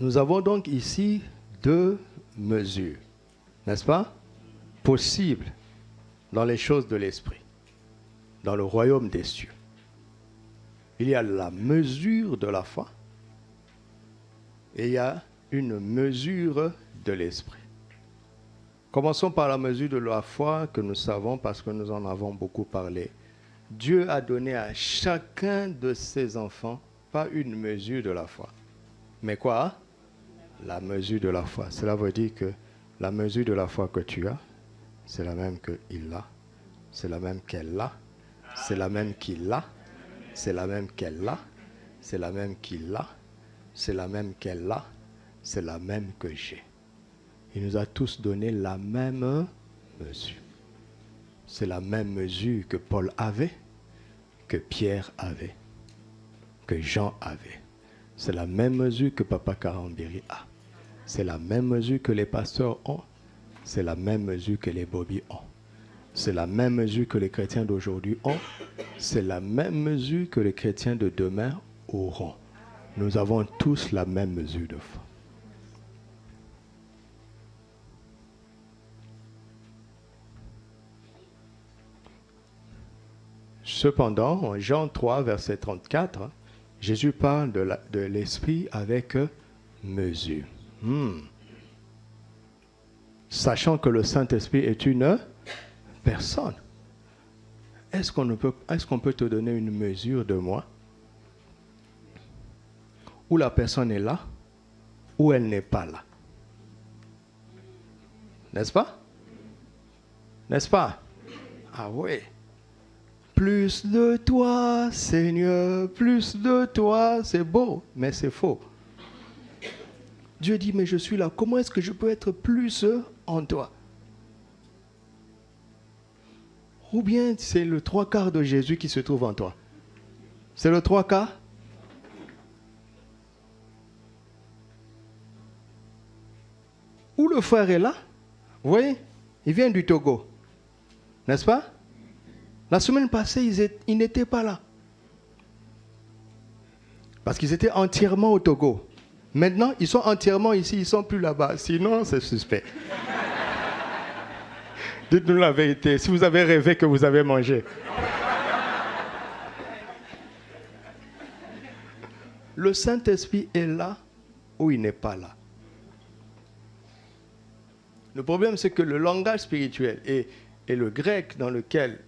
S1: Nous avons donc ici deux mesures, n'est-ce pas? Possibles dans les choses de l'esprit, dans le royaume des cieux. Il y a la mesure de la foi et il y a une mesure de l'esprit. Commençons par la mesure de la foi que nous savons parce que nous en avons beaucoup parlé. Dieu a donné à chacun de ses enfants pas une mesure de la foi, mais quoi? La mesure de la foi. Cela veut dire que la mesure de la foi que tu as, c'est la même qu'il a. C'est la même qu'elle l'a. C'est la même qu'il l'a. C'est la même qu'elle l'a. C'est la même qu'il l'a. C'est la même qu'elle l'a. C'est la même que j'ai. Il nous a tous donné la même mesure. C'est la même mesure que Paul avait, que Pierre avait, que Jean avait. C'est la même mesure que Papa Karambiri a. C'est la même mesure que les pasteurs ont. C'est la même mesure que les Bobby ont. C'est la même mesure que les chrétiens d'aujourd'hui ont. C'est la même mesure que les chrétiens de demain auront. Nous avons tous la même mesure de foi. Cependant, en Jean 3, verset 34, Jésus parle de l'esprit avec mesure. Sachant que le Saint-Esprit est une personne. Est-ce qu'on peut te donner une mesure de moi? Où la personne est là, ou elle n'est pas là. N'est-ce pas? N'est-ce pas? Ah oui. Plus de toi, Seigneur, plus de toi. C'est beau, mais c'est faux. Dieu dit, mais je suis là. Comment est-ce que je peux être plus en toi? Ou bien c'est le 3/4 de Jésus qui se trouve en toi? C'est le 3/4? Où le frère est là? Vous voyez? Il vient du Togo. N'est-ce pas? La semaine passée, ils n'étaient pas là. Parce qu'ils étaient entièrement au Togo. Maintenant, ils sont entièrement ici, ils ne sont plus là-bas. Sinon, c'est suspect. Dites-nous la vérité. Si vous avez rêvé que vous avez mangé. Le Saint-Esprit est là ou il n'est pas là. Le problème, c'est que le langage spirituel et le grec dans lequel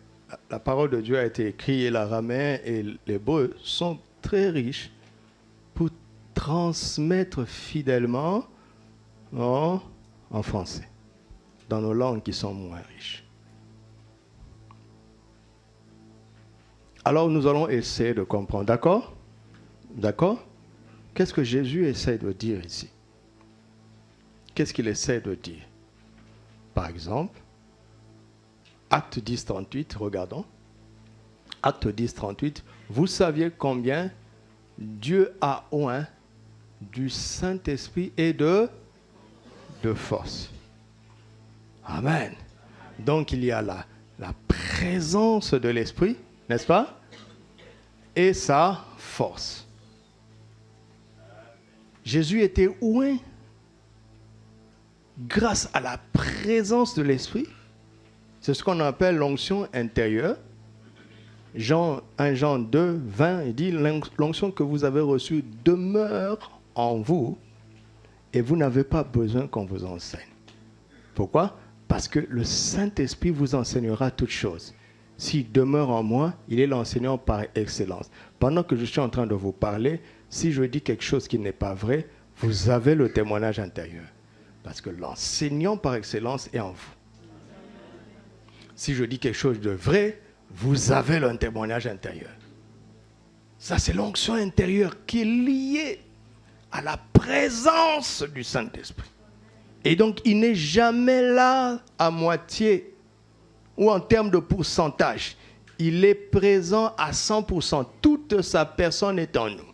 S1: la parole de Dieu a été écrite, et l'araméen et l'hébreu sont très riches pour transmettre fidèlement en français, dans nos langues qui sont moins riches. Alors nous allons essayer de comprendre, d'accord? D'accord? Qu'est-ce que Jésus essaie de dire ici? Qu'est-ce qu'il essaie de dire? Par exemple, Acte 10, 38, regardons. Acte 10, 38, vous saviez combien Dieu a oint du Saint-Esprit et de force. Amen. Donc il y a la présence de l'Esprit, n'est-ce pas? Et sa force. Jésus était oint grâce à la présence de l'Esprit. C'est ce qu'on appelle l'onction intérieure. 1 Jean 2, 20, il dit, l'onction que vous avez reçue demeure en vous et vous n'avez pas besoin qu'on vous enseigne. Pourquoi? Parce que le Saint-Esprit vous enseignera toutes choses. S'il demeure en moi, il est l'enseignant par excellence. Pendant que je suis en train de vous parler, si je dis quelque chose qui n'est pas vrai, vous avez le témoignage intérieur. Parce que l'enseignant par excellence est en vous. Si je dis quelque chose de vrai, vous avez un témoignage intérieur. Ça, c'est l'onction intérieure qui est liée à la présence du Saint-Esprit. Et donc, il n'est jamais là à moitié ou en termes de pourcentage. Il est présent à 100%. Toute sa personne est en nous.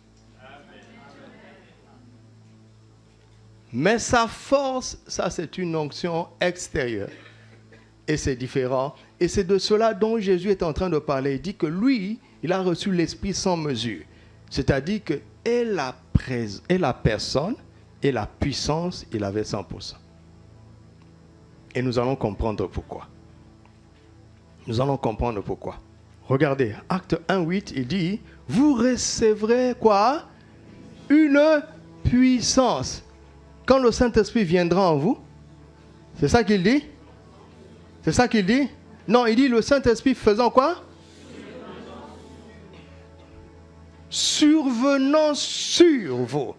S1: Mais sa force, ça, c'est une onction extérieure. Et c'est différent. Et c'est de cela dont Jésus est en train de parler. Il dit que lui, il a reçu l'Esprit sans mesure. C'est-à-dire que et la personne et la puissance, il avait 100%. Et nous allons comprendre pourquoi. Nous allons comprendre pourquoi. Regardez, Acte 1:8, il dit, vous recevrez quoi? Une puissance. Quand le Saint-Esprit viendra en vous, c'est ça qu'il dit? C'est ça qu'il dit? Non, il dit le Saint-Esprit faisant quoi? Survenant sur vous.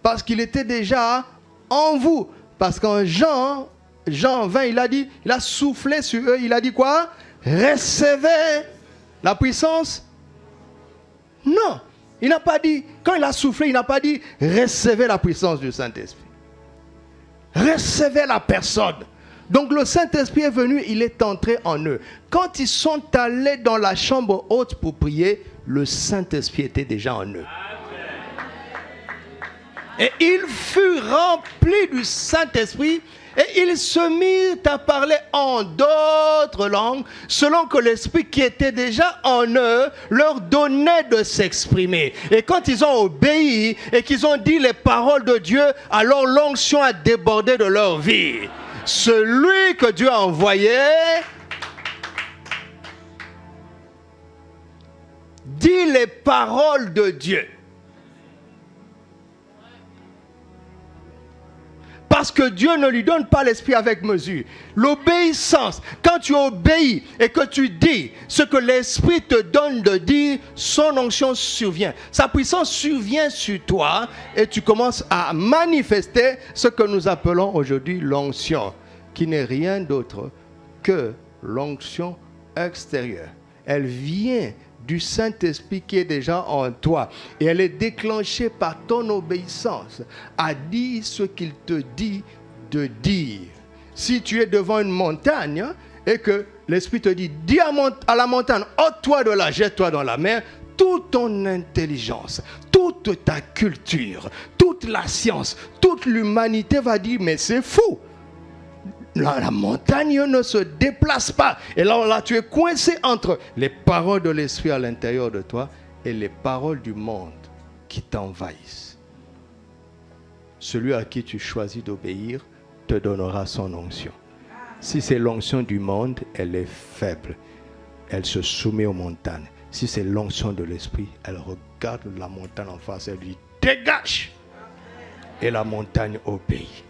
S1: Parce qu'il était déjà en vous. Parce qu'en Jean 20, il a dit, il a soufflé sur eux, il a dit quoi? recevez la puissance. Non, il n'a pas dit, quand il a soufflé, il n'a pas dit recevez la puissance du Saint-Esprit. Recevez la personne. Donc le Saint-Esprit est venu, il est entré en eux. Quand ils sont allés dans la chambre haute pour prier, le Saint-Esprit était déjà en eux. Et ils furent remplis du Saint-Esprit et ils se mirent à parler en d'autres langues selon que l'Esprit qui était déjà en eux leur donnait de s'exprimer. Et quand ils ont obéi et qu'ils ont dit les paroles de Dieu, alors l'onction a débordé de leur vie. Celui que Dieu a envoyé dit les paroles de Dieu. Parce que Dieu ne lui donne pas l'esprit avec mesure. L'obéissance, quand tu obéis et que tu dis ce que l'esprit te donne de dire, son onction survient. Sa puissance survient sur toi et tu commences à manifester ce que nous appelons aujourd'hui l'onction, qui n'est rien d'autre que l'onction extérieure. Elle vient du Saint-Esprit qui est déjà en toi. Et elle est déclenchée par ton obéissance à dire ce qu'il te dit de dire. Si tu es devant une montagne et que l'Esprit te dit, dis à la montagne, ôte-toi de là, jette-toi dans la mer, toute ton intelligence, toute ta culture, toute la science, toute l'humanité va dire, mais c'est fou. La montagne ne se déplace pas. Et là, tu es coincé entre les paroles de l'Esprit à l'intérieur de toi et les paroles du monde qui t'envahissent. Celui à qui tu choisis d'obéir te donnera son onction. Si c'est l'onction du monde, elle est faible. Elle se soumet aux montagnes. Si c'est l'onction de l'Esprit, elle regarde la montagne en face et elle dit « Dégage !» Et la montagne obéit.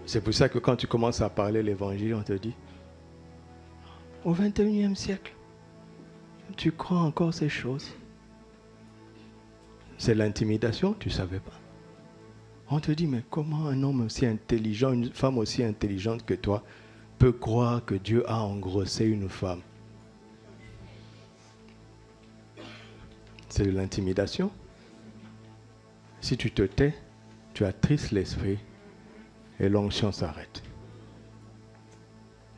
S1: C'est pour ça que quand tu commences à parler l'évangile, on te dit, au 21e siècle, tu crois encore ces choses? C'est l'intimidation, tu ne savais pas. On te dit, mais comment un homme aussi intelligent, une femme aussi intelligente que toi, peut croire que Dieu a engrossé une femme? C'est de l'intimidation. Si tu te tais, tu attristes l'esprit. Et l'onction s'arrête.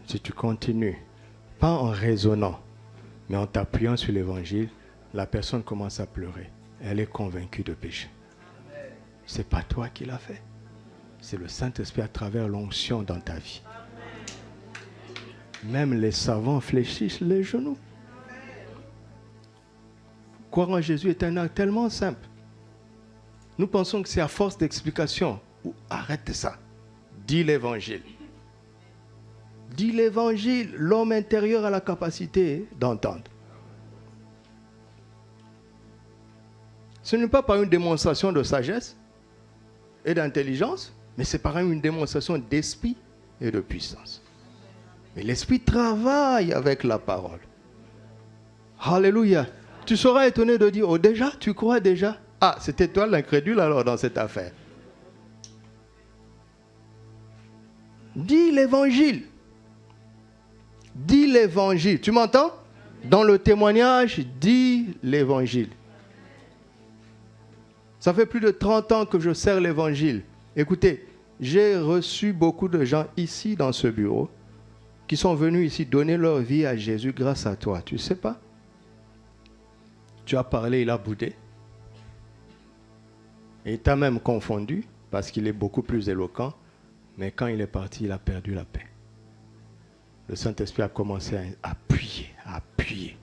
S1: Si tu continues, pas en raisonnant, mais en t'appuyant sur l'évangile, la personne commence à pleurer. Elle est convaincue de péché. Ce n'est pas toi qui l'as fait. C'est le Saint-Esprit à travers l'onction dans ta vie. Même les savants fléchissent les genoux. Croire en Jésus est un acte tellement simple. Nous pensons que c'est à force d'explication. Arrête ça. Dis l'évangile. Dis l'évangile. L'homme intérieur a la capacité d'entendre. Ce n'est pas par une démonstration de sagesse et d'intelligence, mais c'est par une démonstration d'esprit et de puissance. Mais l'esprit travaille avec la parole. Alléluia. Tu seras étonné de dire, oh déjà, tu crois déjà? Ah, c'était toi l'incrédule alors dans cette affaire. Dis l'évangile. Dis l'évangile. Tu m'entends? Dans le témoignage, dis l'évangile. Ça fait plus de 30 ans que je sers l'évangile. Écoutez, j'ai reçu beaucoup de gens ici dans ce bureau qui sont venus ici donner leur vie à Jésus grâce à toi. Tu ne sais pas? Tu as parlé, il a boudé. Et il t'a même confondu parce qu'il est beaucoup plus éloquent. Mais quand il est parti, il a perdu la paix. Le Saint-Esprit a commencé à appuyer.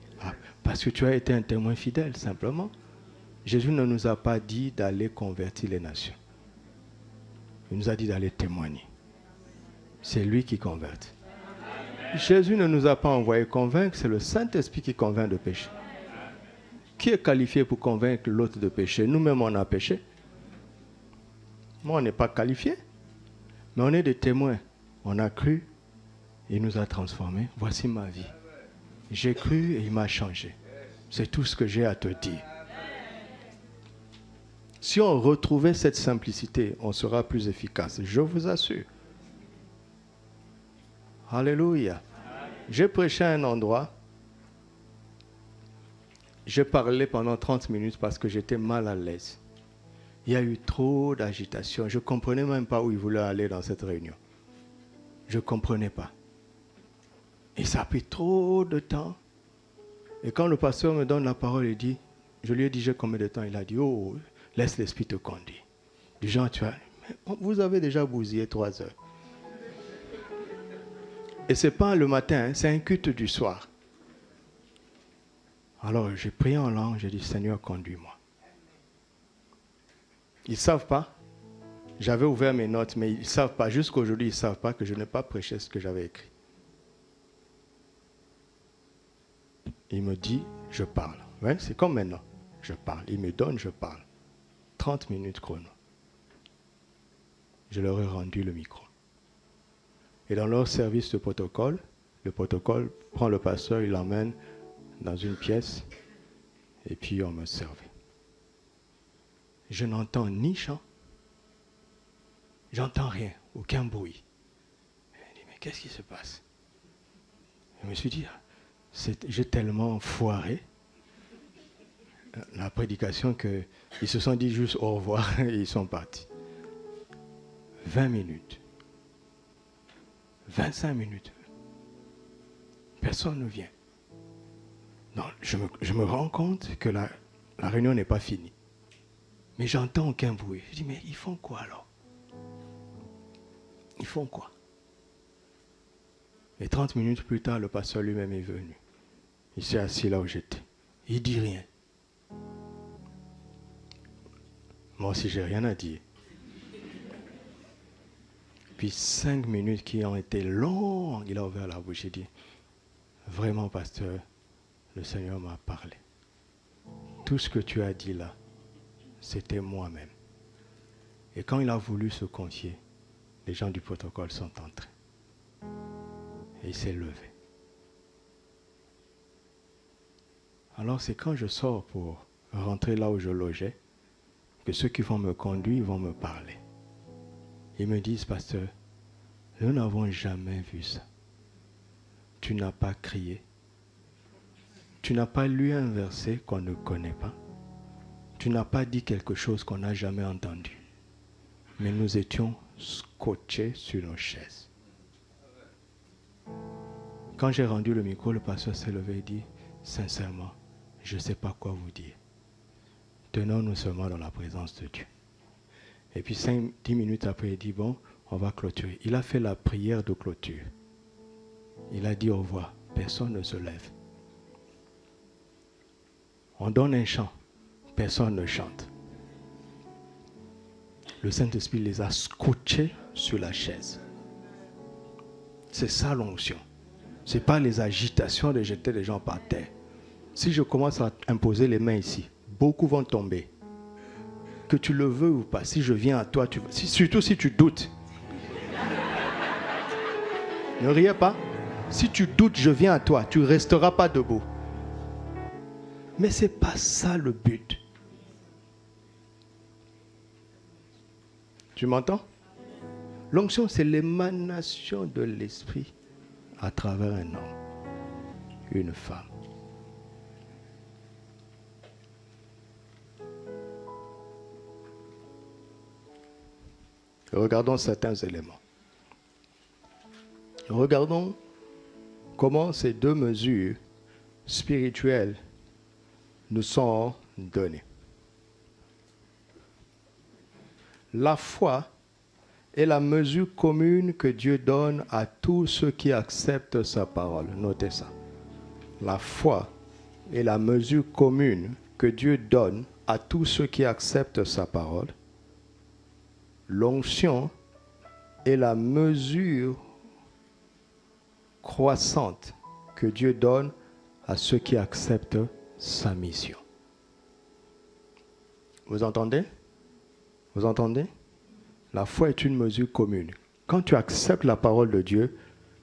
S1: Parce que tu as été un témoin fidèle, simplement. Jésus ne nous a pas dit d'aller convertir les nations. Il nous a dit d'aller témoigner. C'est lui qui convertit. Jésus ne nous a pas envoyé convaincre, c'est le Saint-Esprit qui convainc de péché. Qui est qualifié pour convaincre l'autre de péché? Nous-mêmes, on a péché. Moi, on n'est pas qualifié. Mais on est des témoins. On a cru, il nous a transformés. Voici ma vie. J'ai cru et il m'a changé. C'est tout ce que j'ai à te dire. Si on retrouvait cette simplicité, on sera plus efficace. Je vous assure. Alléluia. J'ai prêché à un endroit. J'ai parlé pendant 30 minutes parce que j'étais mal à l'aise. Il y a eu trop d'agitation. Je ne comprenais même pas où il voulait aller dans cette réunion. Je ne comprenais pas. Et ça a pris trop de temps. Et quand le pasteur me donne la parole, il dit, je lui ai dit, j'ai combien de temps? Il a dit, oh, laisse l'esprit te conduire. Du genre, tu vois, vous avez déjà bousillé 3 heures. Et ce n'est pas le matin, hein, c'est un culte du soir. Alors j'ai prié en langue, j'ai dit, Seigneur, conduis-moi. Ils ne savent pas. J'avais ouvert mes notes, mais ils ne savent pas. Jusqu'aujourd'hui, ils ne savent pas que je n'ai pas prêché ce que j'avais écrit. Il me dit, je parle. Ouais, c'est comme maintenant. Je parle. Il me donne, je parle. 30 minutes chrono. Je leur ai rendu le micro. Et dans leur service de protocole, le protocole prend le pasteur, il l'emmène dans une pièce, et puis on me servait. Je n'entends ni chant, j'entends rien, aucun bruit. Je me dis, mais qu'est-ce qui se passe? Je me suis dit, j'ai tellement foiré la prédication qu'ils se sont dit juste au revoir et ils sont partis. 20 minutes. 25 minutes. Personne ne vient. Non, je me rends compte que la réunion n'est pas finie. Mais j'entends aucun bruit. Je dis, mais ils font quoi alors? Ils font quoi? Et 30 minutes plus tard, le pasteur lui-même est venu. Il s'est assis là où j'étais. Il ne dit rien. Moi aussi, j'ai rien à dire. Puis 5 minutes qui ont été longues, il a ouvert la bouche et dit, vraiment, pasteur, le Seigneur m'a parlé. Tout ce que tu as dit là, c'était moi-même. Et quand il a voulu se confier, les gens du protocole sont entrés. Et il s'est levé. Alors c'est quand je sors pour rentrer là où je logeais, que ceux qui vont me conduire vont me parler. Ils me disent, pasteur, nous n'avons jamais vu ça. Tu n'as pas crié. Tu n'as pas lu un verset qu'on ne connaît pas. Tu n'as pas dit quelque chose qu'on n'a jamais entendu. Mais nous étions scotchés sur nos chaises. Quand j'ai rendu le micro, le pasteur s'est levé et dit, sincèrement, je ne sais pas quoi vous dire. Tenons-nous seulement dans la présence de Dieu. Et puis 10 minutes après, il dit, bon, on va clôturer. Il a fait la prière de clôture. Il a dit au revoir. Personne ne se lève. On donne un chant. Personne ne chante. Le Saint-Esprit les a scotchés sur la chaise. C'est ça l'onction. Ce n'est pas les agitations de jeter les gens par terre. Si je commence à imposer les mains ici, beaucoup vont tomber. Que tu le veux ou pas, si je viens à toi, surtout si tu doutes. Ne riez pas. Si tu doutes, je viens à toi, tu ne resteras pas debout. Mais ce n'est pas ça le but. Tu m'entends? L'onction, c'est l'émanation de l'esprit à travers un homme, une femme. Regardons certains éléments. Regardons comment ces deux mesures spirituelles nous sont données. La foi est la mesure commune que Dieu donne à tous ceux qui acceptent sa parole. Notez ça. La foi est la mesure commune que Dieu donne à tous ceux qui acceptent sa parole. L'onction est la mesure croissante que Dieu donne à ceux qui acceptent sa mission. Vous entendez? Vous entendez? La foi est une mesure commune. Quand tu acceptes la parole de Dieu,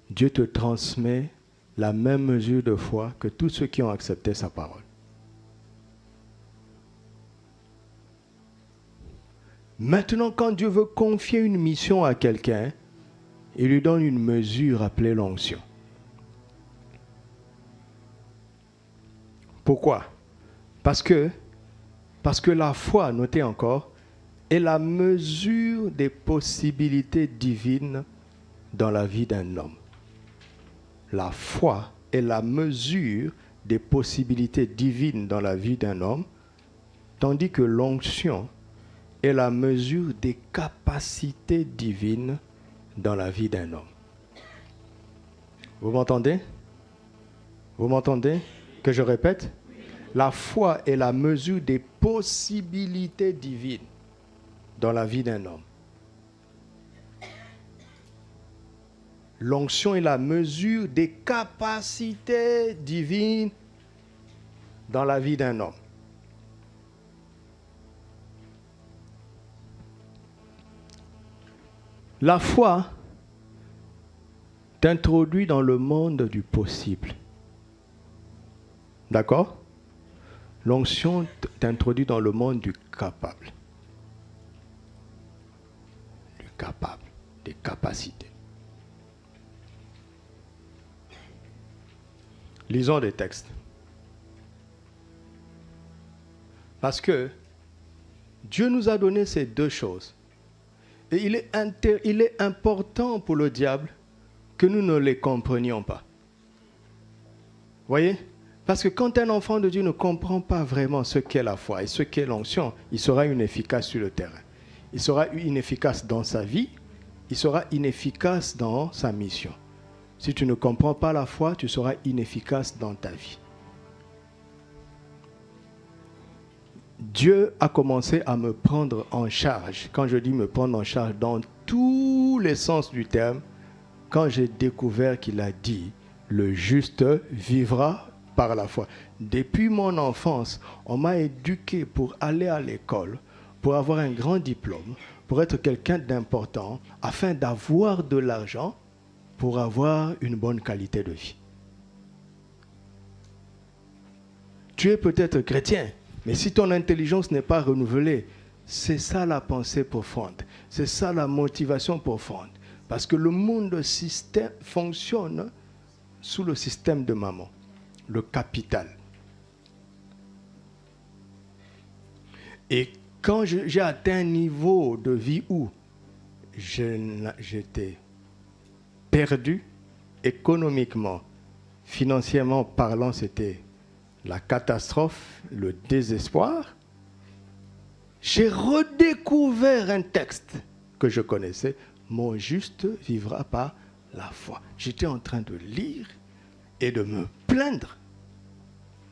S1: Dieu te transmet la même mesure de foi que tous ceux qui ont accepté sa parole. Maintenant, quand Dieu veut confier une mission à quelqu'un, il lui donne une mesure appelée l'onction. Pourquoi? Parce que la foi, notez encore, est la mesure des possibilités divines dans la vie d'un homme. La foi est la mesure des possibilités divines dans la vie d'un homme, tandis que l'onction est la mesure des capacités divines dans la vie d'un homme. Vous m'entendez? Vous m'entendez? Que je répète? La foi est la mesure des possibilités divines dans la vie d'un homme. L'onction est la mesure des capacités divines dans la vie d'un homme. La foi t'introduit dans le monde du possible. D'accord? L'onction t'introduit dans le monde du capable. Du capable, des capacités. Lisons des textes. Parce que Dieu nous a donné ces deux choses. Et il est important pour le diable que nous ne les comprenions pas. Voyez? Parce que quand un enfant de Dieu ne comprend pas vraiment ce qu'est la foi et ce qu'est l'onction, il sera inefficace sur le terrain. Il sera inefficace dans sa vie, il sera inefficace dans sa mission. Si tu ne comprends pas la foi, tu seras inefficace dans ta vie. Dieu a commencé à me prendre en charge. Quand je dis me prendre en charge, dans tous les sens du terme, quand j'ai découvert qu'il a dit « le juste vivra par la foi ». Depuis mon enfance, on m'a éduqué pour aller à l'école, pour avoir un grand diplôme, pour être quelqu'un d'important, afin d'avoir de l'argent, pour avoir une bonne qualité de vie. Tu es peut-être chrétien, mais si ton intelligence n'est pas renouvelée, c'est ça la pensée profonde, c'est ça la motivation profonde. Parce que le monde système fonctionne sous le système de maman, le capital. Et quand j'ai atteint un niveau de vie où j'étais perdu économiquement, financièrement parlant, c'était la catastrophe, le désespoir, j'ai redécouvert un texte que je connaissais. Mon juste vivra par la foi. J'étais en train de lire et de me plaindre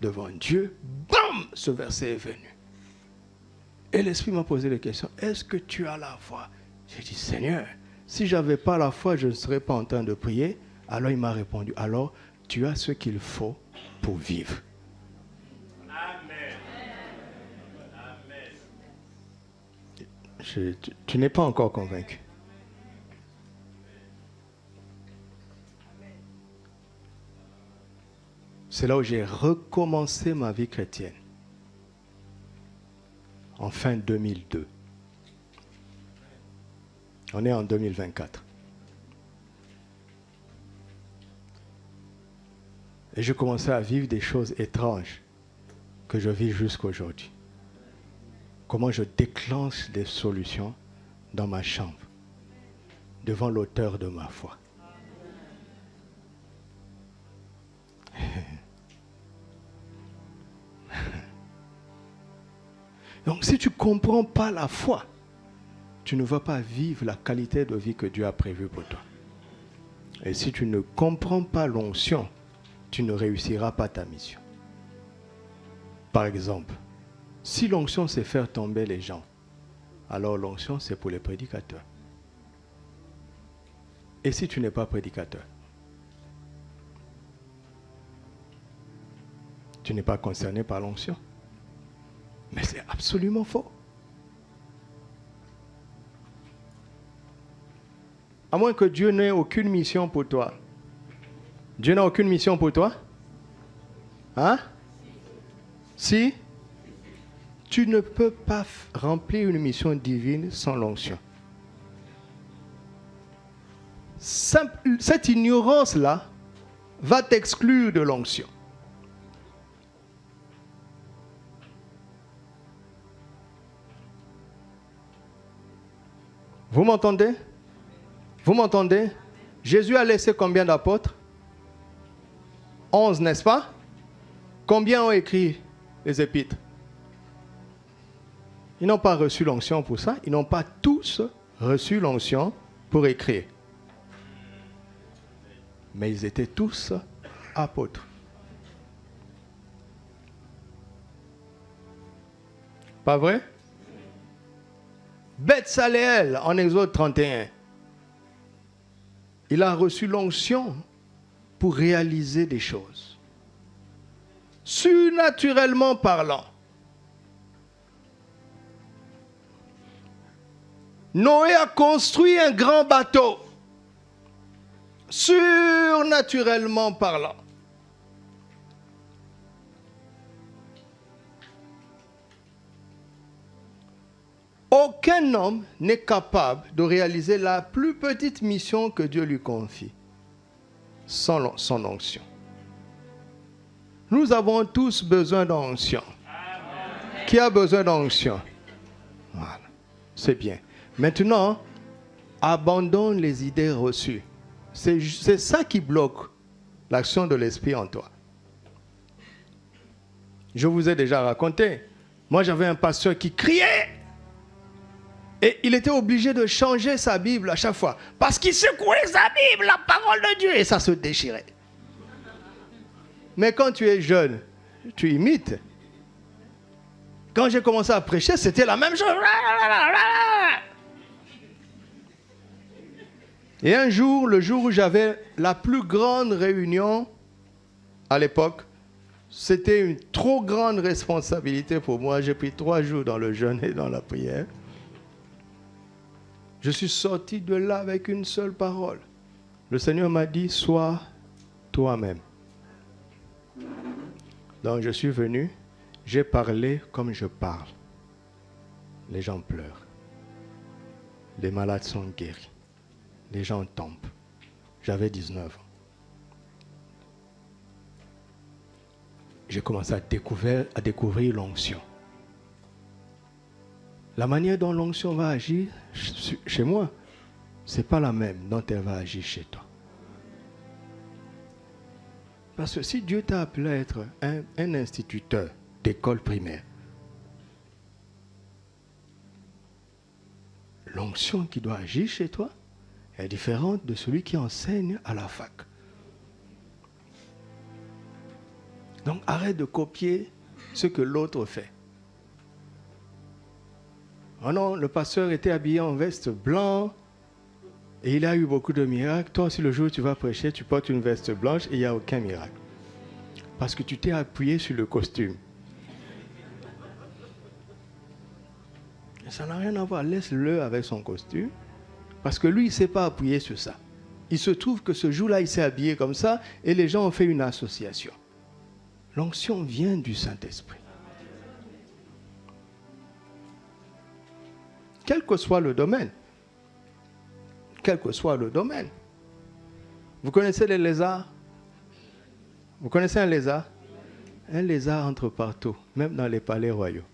S1: devant Dieu. Bam! Ce verset est venu. Et l'Esprit m'a posé la question, est-ce que tu as la foi? J'ai dit, Seigneur, si je n'avais pas la foi, je ne serais pas en train de prier. Alors il m'a répondu, alors tu as ce qu'il faut pour vivre. Amen. Tu n'es pas encore convaincu. C'est là où j'ai recommencé ma vie chrétienne. En fin 2002. On est en 2024. Et je commençais à vivre des choses étranges que je vis jusqu'aujourd'hui. Comment je déclenche des solutions dans ma chambre, devant l'auteur de ma foi. Donc si tu ne comprends pas la foi, tu ne vas pas vivre la qualité de vie que Dieu a prévue pour toi. Et si tu ne comprends pas l'onction, tu ne réussiras pas ta mission. Par exemple, si l'onction c'est faire tomber les gens, alors l'onction c'est pour les prédicateurs. Et si tu n'es pas prédicateur, tu n'es pas concerné par l'onction. Mais c'est absolument faux. À moins que Dieu n'ait aucune mission pour toi. Dieu n'a aucune mission pour toi? Hein? Si? Tu ne peux pas remplir une mission divine sans l'onction. Cette ignorance-là va t'exclure de l'onction. Vous m'entendez? Vous m'entendez? Jésus a laissé combien d'apôtres? 11, n'est-ce pas? Combien ont écrit les épîtres? Ils n'ont pas reçu l'onction pour ça. Ils n'ont pas tous reçu l'onction pour écrire. Mais ils étaient tous apôtres. Pas vrai? Bethsaléel, en Exode 31, il a reçu l'onction pour réaliser des choses. Surnaturellement parlant. Noé a construit un grand bateau. Surnaturellement parlant. Aucun homme n'est capable de réaliser la plus petite mission que Dieu lui confie sans son onction. Nous avons tous besoin d'onction. Qui a besoin d'onction? Voilà, c'est bien. Maintenant, abandonne les idées reçues. C'est ça qui bloque l'action de l'Esprit en toi. Je vous ai déjà raconté. Moi, j'avais un pasteur qui criait. Et il était obligé de changer sa Bible à chaque fois. Parce qu'il secouait sa Bible, la parole de Dieu, et ça se déchirait. Mais quand tu es jeune, tu imites. Quand j'ai commencé à prêcher, c'était la même chose. Et un jour, le jour où j'avais la plus grande réunion à l'époque, c'était une trop grande responsabilité pour moi. J'ai pris 3 jours dans le jeûne et dans la prière. Je suis sorti de là avec une seule parole. Le Seigneur m'a dit, sois toi-même. Donc je suis venu, j'ai parlé comme je parle. Les gens pleurent. Les malades sont guéris. Les gens tombent. J'avais 19 ans. J'ai commencé à découvrir l'onction. La manière dont l'onction va agir chez moi, ce n'est pas la même dont elle va agir chez toi. Parce que si Dieu t'a appelé à être un instituteur d'école primaire, l'onction qui doit agir chez toi est différente de celui qui enseigne à la fac. Donc arrête de copier ce que l'autre fait. Oh non, le pasteur était habillé en veste blanche et il a eu beaucoup de miracles. Toi aussi, le jour où tu vas prêcher, tu portes une veste blanche et il n'y a aucun miracle. Parce que tu t'es appuyé sur le costume. Et ça n'a rien à voir. Laisse-le avec son costume. Parce que lui, il ne s'est pas appuyé sur ça. Il se trouve que ce jour-là, il s'est habillé comme ça et les gens ont fait une association. L'onction vient du Saint-Esprit. Quel que soit le domaine. Quel que soit le domaine. Vous connaissez les lézards? Vous connaissez un lézard? Un lézard entre partout, même dans les palais royaux.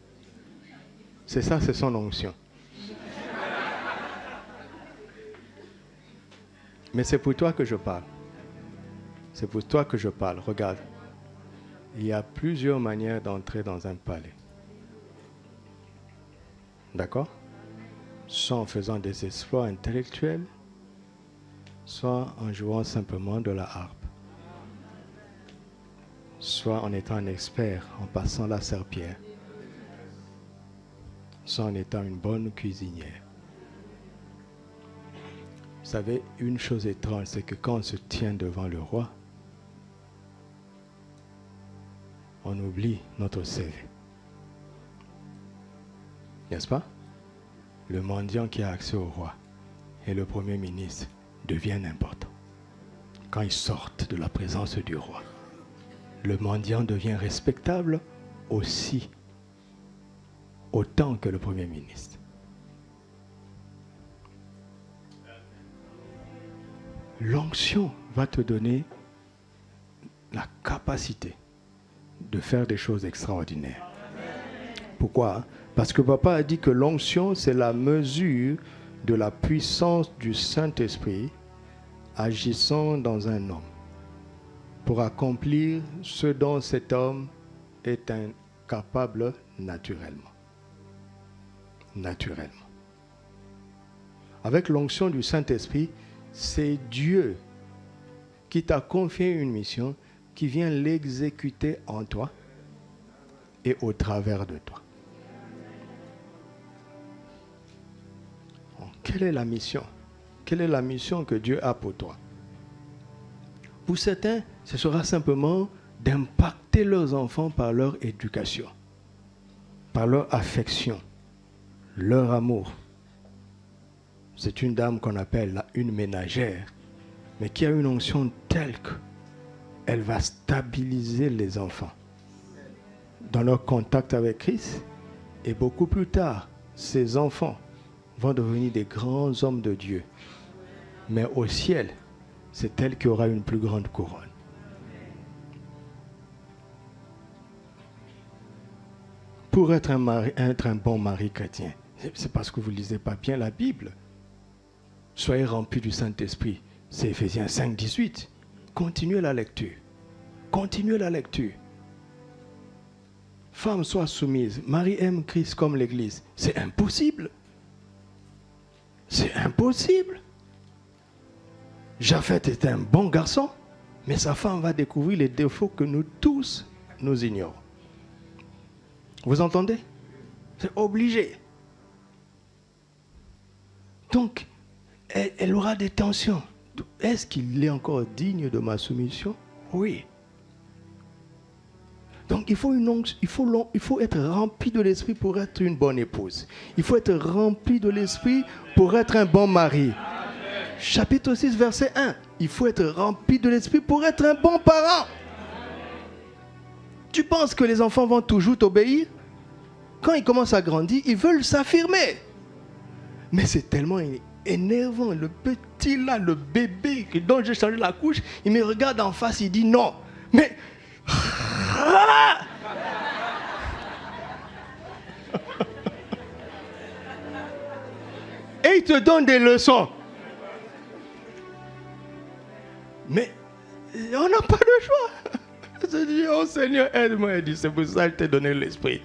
S1: C'est ça, c'est son onction. Mais c'est pour toi que je parle. C'est pour toi que je parle. Regarde. Il y a plusieurs manières d'entrer dans un palais. D'accord? Soit en faisant des exploits intellectuels, soit en jouant simplement de la harpe, soit en étant un expert, en passant la serpillière, soit en étant une bonne cuisinière. Vous savez, une chose étrange, c'est que quand on se tient devant le roi, on oublie notre CV. N'est-ce pas? Le mendiant qui a accès au roi et le premier ministre deviennent importants. Quand ils sortent de la présence du roi, le mendiant devient respectable aussi, autant que le premier ministre. L'onction va te donner la capacité de faire des choses extraordinaires. Pourquoi? Parce que papa a dit que l'onction, c'est la mesure de la puissance du Saint-Esprit agissant dans un homme pour accomplir ce dont cet homme est incapable naturellement. Naturellement. Avec l'onction du Saint-Esprit, c'est Dieu qui t'a confié une mission, qui vient l'exécuter en toi et au travers de toi. Quelle est la mission? Quelle est la mission que Dieu a pour toi? Pour certains, ce sera simplement d'impacter leurs enfants par leur éducation, par leur affection, leur amour. C'est une dame qu'on appelle une ménagère, mais qui a une onction telle qu'elle va stabiliser les enfants dans leur contact avec Christ. Et beaucoup plus tard, ces enfants vont devenir des grands hommes de Dieu. Mais au ciel, c'est elle qui aura une plus grande couronne. Pour être un bon mari chrétien, c'est parce que vous ne lisez pas bien la Bible. Soyez remplis du Saint-Esprit. C'est Éphésiens 5, 18. Continuez la lecture. Continuez la lecture. Femme, sois soumise. Marie aime Christ comme l'Église. C'est impossible. C'est impossible. Japheth est un bon garçon, mais sa femme va découvrir les défauts que nous tous, nous ignorons. Vous entendez? C'est obligé. Donc, elle aura des tensions. Est-ce qu'il est encore digne de ma soumission? Oui. Donc il faut être rempli de l'esprit pour être une bonne épouse. Il faut être rempli de l'esprit pour être un bon mari. Chapitre 6, verset 1. Il faut être rempli de l'esprit pour être un bon parent. Tu penses que les enfants vont toujours t'obéir? Quand ils commencent à grandir, ils veulent s'affirmer. Mais c'est tellement énervant. Le petit là, le bébé dont j'ai changé la couche, il me regarde en face, il dit non. Mais... Et il te donne des leçons. Mais on n'a pas de choix. Je dis, oh Seigneur, aide-moi. Il dit, c'est pour ça que je t'ai donné l'esprit.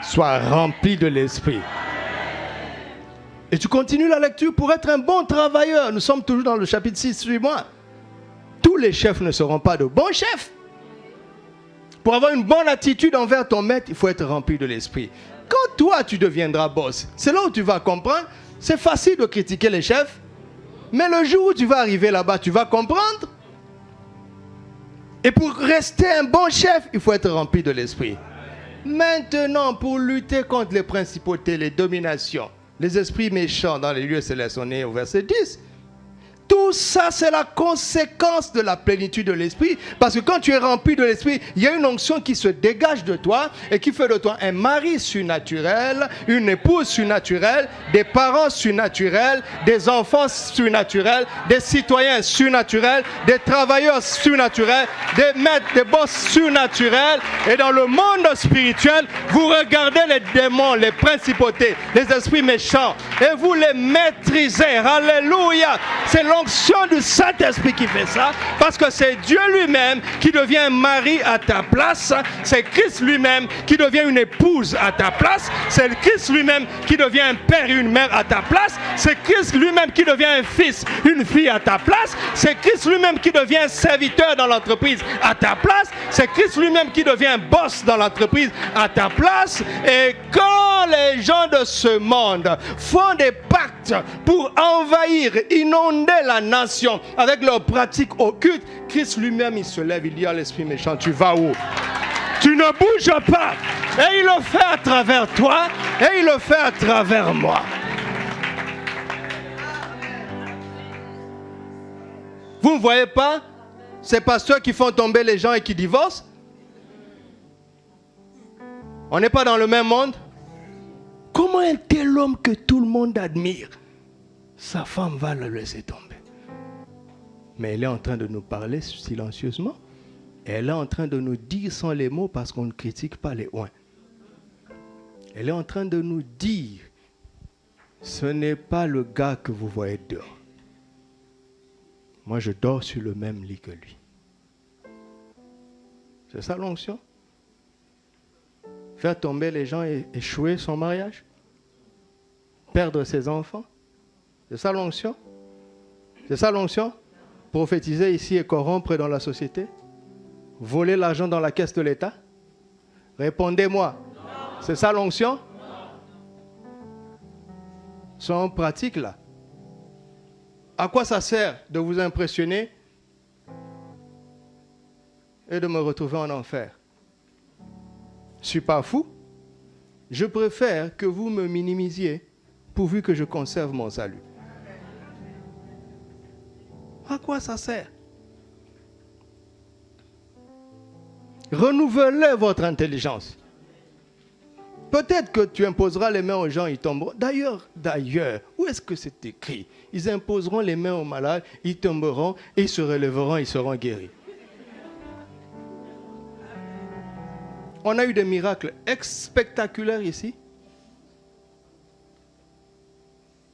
S1: Sois rempli de l'esprit. Et tu continues la lecture pour être un bon travailleur. Nous sommes toujours dans le chapitre 6, suis-moi. Tous les chefs ne seront pas de bons chefs. Pour avoir une bonne attitude envers ton maître, il faut être rempli de l'esprit. Quand toi, tu deviendras boss, c'est là où tu vas comprendre. C'est facile de critiquer les chefs. Mais le jour où tu vas arriver là-bas, tu vas comprendre. Et pour rester un bon chef, il faut être rempli de l'esprit. Maintenant, pour lutter contre les principautés, les dominations, les esprits méchants dans les lieux célestes, on est au verset 10. Tout ça, c'est la conséquence de la plénitude de l'esprit. Parce que quand tu es rempli de l'esprit, il y a une onction qui se dégage de toi et qui fait de toi un mari surnaturel, une épouse surnaturelle, des parents surnaturels, des enfants surnaturels, des citoyens surnaturels, des travailleurs surnaturels, des maîtres, des boss surnaturels. Et dans le monde spirituel, vous regardez les démons, les principautés, les esprits méchants et vous les maîtrisez. Alléluia! C'est l'onction du Saint-Esprit qui fait ça, parce que c'est Dieu lui-même qui devient un mari à ta place, c'est Christ lui-même qui devient une épouse à ta place, c'est Christ lui-même qui devient un père et une mère à ta place, c'est Christ lui-même qui devient un fils, une fille à ta place, c'est Christ lui-même qui devient un serviteur dans l'entreprise à ta place, c'est Christ lui-même qui devient un boss dans l'entreprise à ta place. Et quand les gens de ce monde font des pactes pour envahir, inonder la nation avec leurs pratiques occultes, Christ lui-même, il se lève, il dit à l'esprit méchant, tu vas où? Tu ne bouges pas. Et il le fait à travers toi, et il le fait à travers moi. Vous ne voyez pas ces pasteurs qui font tomber les gens et qui divorcent? On n'est pas dans le même monde? Comment un tel homme que tout le monde admire, sa femme va le laisser tomber? Mais elle est en train de nous parler silencieusement. Elle est en train de nous dire sans les mots parce qu'on ne critique pas les oins. Elle est en train de nous dire, ce n'est pas le gars que vous voyez dehors. Moi, je dors sur le même lit que lui. C'est ça l'onction? Faire tomber les gens et échouer son mariage? Perdre ses enfants? C'est ça l'onction? C'est ça l'onction? Prophétiser ici et corrompre dans la société? Voler l'argent dans la caisse de l'État? Répondez-moi. C'est ça l'onction? Soyons pratiques là. À quoi ça sert de vous impressionner et de me retrouver en enfer? Je ne suis pas fou. Je préfère que vous me minimisiez pourvu que je conserve mon salut. À quoi ça sert? Renouvelez votre intelligence. Peut-être que tu imposeras les mains aux gens, ils tomberont. D'ailleurs, où est-ce que c'est écrit? Ils imposeront les mains aux malades, ils tomberont, et ils se relèveront, ils seront guéris. On a eu des miracles spectaculaires ici.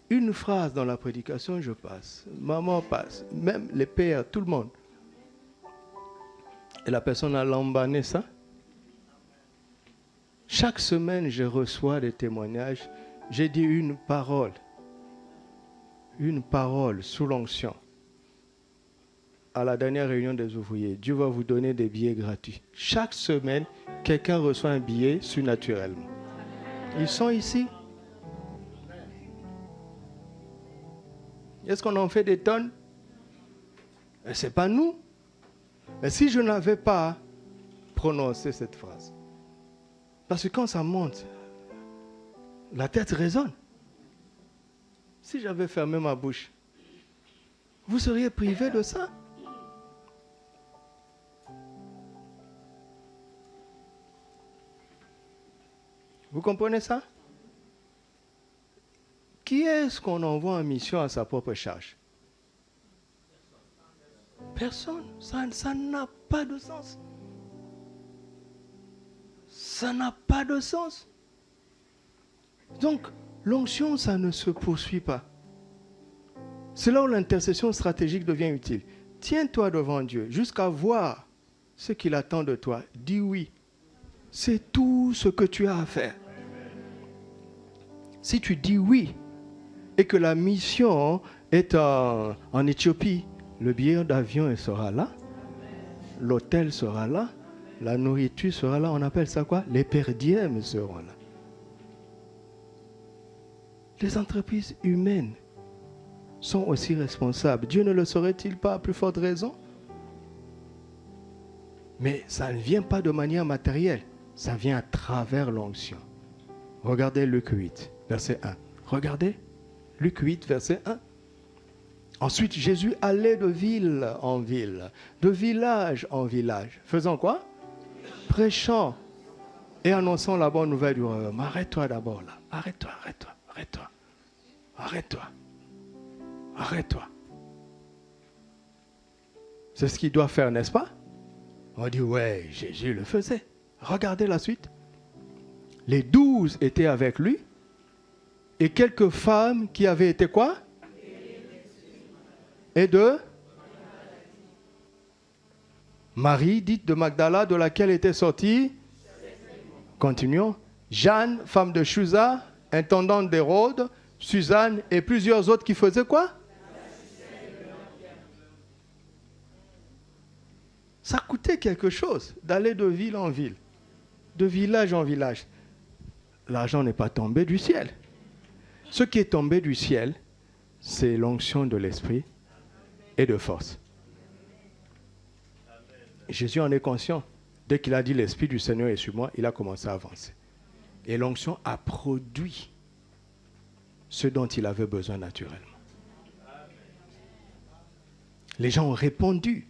S1: Une phrase dans la prédication, je passe. Maman passe. Même les pères, tout le monde. Et la personne a lambané ça. Chaque semaine, je reçois des témoignages. J'ai dit une parole sous l'onction. À la dernière réunion des ouvriers, Dieu va vous donner des billets gratuits. Chaque semaine, quelqu'un reçoit un billet surnaturellement. Ils sont ici. Est-ce qu'on en fait des tonnes? Ce n'est pas nous. Mais si je n'avais pas prononcé cette phrase, parce que quand ça monte, la tête résonne. Si j'avais fermé ma bouche, vous seriez privé de ça. Vous comprenez ça? Qui est-ce qu'on envoie en mission à sa propre charge? Personne. Ça n'a pas de sens. Ça n'a pas de sens. Donc, l'onction, ça ne se poursuit pas. C'est là où l'intercession stratégique devient utile. Tiens-toi devant Dieu jusqu'à voir ce qu'il attend de toi. Dis oui. C'est tout ce que tu as à faire. Si tu dis oui et que la mission est en Éthiopie, le billet d'avion sera là, l'hôtel sera là, la nourriture sera là. On appelle ça quoi? Les perdièmes seront là. Les entreprises humaines sont aussi responsables. Dieu ne le saurait-il pas à plus forte raison? Mais ça ne vient pas de manière matérielle. Ça vient à travers l'onction. Regardez Luc 8, verset 1. Regardez Luc 8, verset 1. Ensuite, Jésus allait de ville en ville, de village en village. Faisant quoi? Prêchant et annonçant la bonne nouvelle du royaume. Arrête-toi d'abord là. Arrête-toi. C'est ce qu'il doit faire, n'est-ce pas? On dit, ouais, Jésus le faisait. Regardez la suite. Les 12 étaient avec lui et quelques femmes qui avaient été quoi? Et de Marie, dite de Magdala, de laquelle était sortie, continuons, Jeanne, femme de Chuza, intendante d'Hérode, Suzanne et plusieurs autres qui faisaient quoi? Ça coûtait quelque chose d'aller de ville en ville, de village en village. L'argent n'est pas tombé du ciel. Ce qui est tombé du ciel, c'est l'onction de l'Esprit et de force. Jésus en est conscient. Dès qu'il a dit l'Esprit du Seigneur est sur moi, il a commencé à avancer. Et l'onction a produit ce dont il avait besoin naturellement. Les gens ont répondu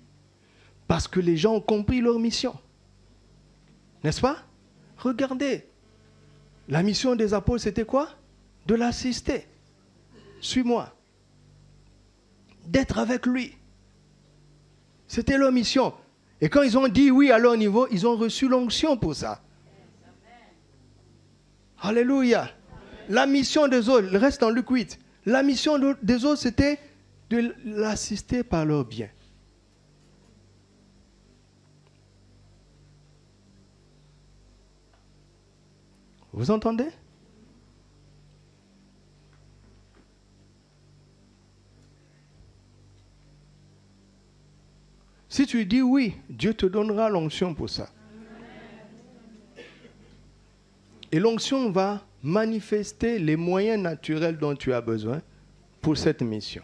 S1: parce que les gens ont compris leur mission. N'est-ce pas? Regardez. La mission des apôtres, c'était quoi? De l'assister. Suis-moi. D'être avec lui. C'était leur mission. Et quand ils ont dit oui à leur niveau, ils ont reçu l'onction pour ça. Alléluia. La mission des autres, reste dans Luc 8. La mission des autres, c'était de l'assister par leur bien. Vous entendez? Si tu dis oui, Dieu te donnera l'onction pour ça. Et l'onction va manifester les moyens naturels dont tu as besoin pour cette mission.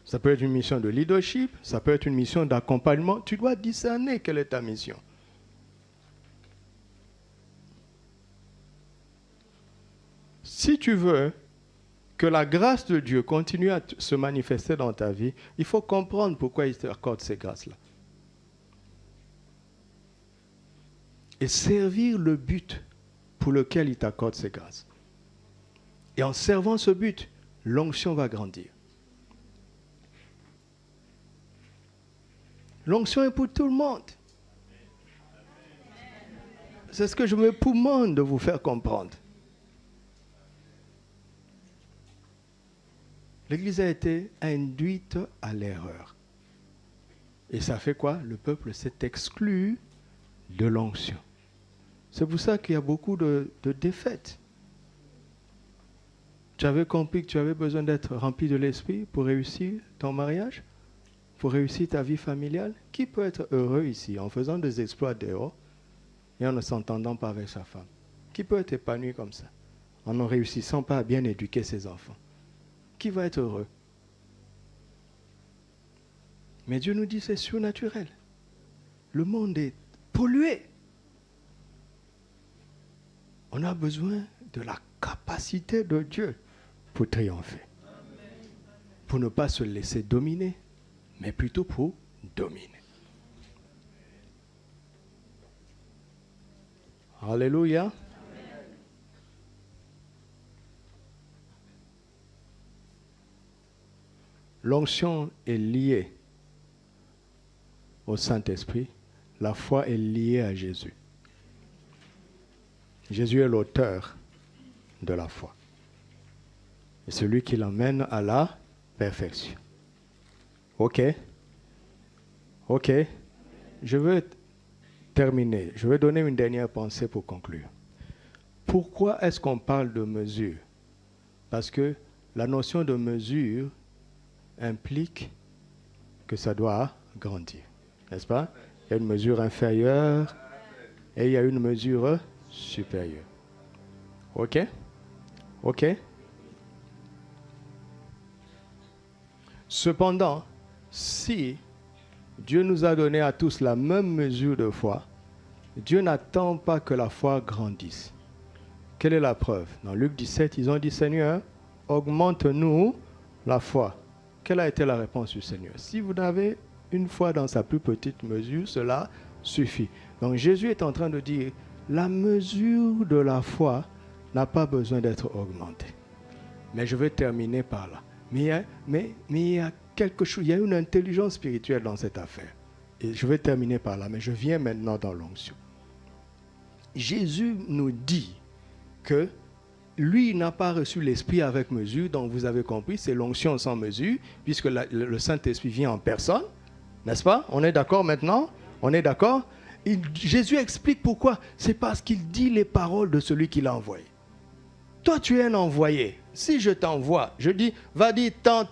S1: Ça peut être une mission de leadership, ça peut être une mission d'accompagnement. Tu dois discerner quelle est ta mission. Si tu veux que la grâce de Dieu continue à se manifester dans ta vie, il faut comprendre pourquoi il t'accorde ces grâces-là. Et servir le but pour lequel il t'accorde ces grâces. Et en servant ce but, l'onction va grandir. L'onction est pour tout le monde. C'est ce que je me poumonne de vous faire comprendre. L'Église a été induite à l'erreur. Et ça fait quoi? Le peuple s'est exclu de l'onction. C'est pour ça qu'il y a beaucoup de défaites. Tu avais compris que tu avais besoin d'être rempli de l'esprit pour réussir ton mariage, pour réussir ta vie familiale. Qui peut être heureux ici en faisant des exploits dehors et en ne s'entendant pas avec sa femme? Qui peut être épanoui comme ça en ne réussissant pas à bien éduquer ses enfants? Qui va être heureux? Mais Dieu nous dit c'est surnaturel. Le monde est pollué. On a besoin de la capacité de Dieu pour triompher. Pour ne pas se laisser dominer, mais plutôt pour dominer. Alléluia. L'onction est liée au Saint-Esprit. La foi est liée à Jésus. Jésus est l'auteur de la foi. Et celui qui l'emmène à la perfection. OK? OK? Je veux terminer. Je vais donner une dernière pensée pour conclure. Pourquoi est-ce qu'on parle de mesure? Parce que la notion de mesure implique que ça doit grandir. N'est-ce pas? Il y a une mesure inférieure et il y a une mesure supérieure. OK? OK? Cependant, si Dieu nous a donné à tous la même mesure de foi, Dieu n'attend pas que la foi grandisse. Quelle est la preuve? Dans Luc 17, ils ont dit, Seigneur, augmente-nous la foi. Quelle a été la réponse du Seigneur? Si vous avez une foi dans sa plus petite mesure, cela suffit. Donc Jésus est en train de dire, la mesure de la foi n'a pas besoin d'être augmentée. Mais je vais terminer par là. Mais il y a quelque chose, il y a une intelligence spirituelle dans cette affaire. Et je vais terminer par là, mais je viens maintenant dans l'onction. Jésus nous dit que lui n'a pas reçu l'Esprit avec mesure, donc vous avez compris, c'est l'onction sans mesure, puisque le Saint-Esprit vient en personne, n'est-ce pas? On est d'accord maintenant? On est d'accord? Jésus explique pourquoi. C'est parce qu'il dit les paroles de celui qui l'a envoyé. Toi, tu es un envoyé. Si je t'envoie, je dis, va dire tant.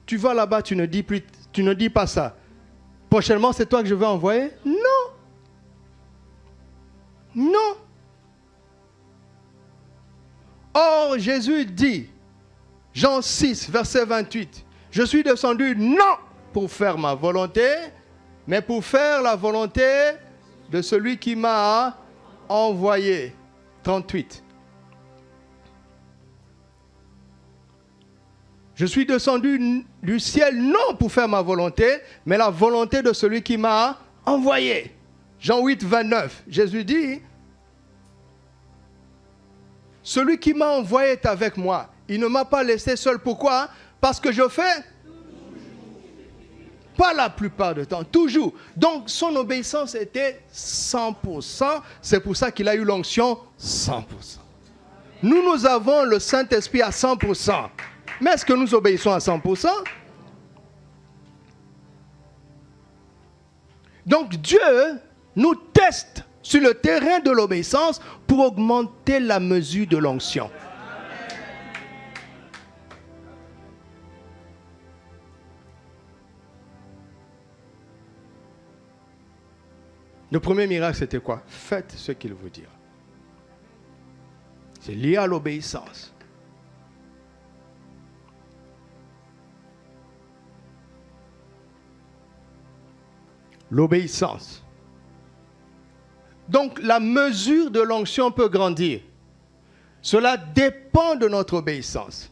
S1: Tu vas là-bas, tu ne dis pas ça. Prochainement, c'est toi que je vais envoyer? Non. Non. Or, Jésus dit, Jean 6, verset 28, je suis descendu non pour faire ma volonté, mais pour faire la volonté de celui qui m'a envoyé. 38. Je suis descendu du ciel non pour faire ma volonté, mais la volonté de celui qui m'a envoyé. Jean 8, 29. Jésus dit, celui qui m'a envoyé est avec moi. Il ne m'a pas laissé seul. Pourquoi? Parce que je fais pas la plupart du temps, toujours. Donc son obéissance était 100%. C'est pour ça qu'il a eu l'onction 100%. Nous avons le Saint-Esprit à 100%. Mais est-ce que nous obéissons à 100%? Donc Dieu nous teste sur le terrain de l'obéissance pour augmenter la mesure de l'onction. Le premier miracle, c'était quoi? Faites ce qu'il vous dira. C'est lié à l'obéissance. L'obéissance. Donc, la mesure de l'onction peut grandir. Cela dépend de notre obéissance.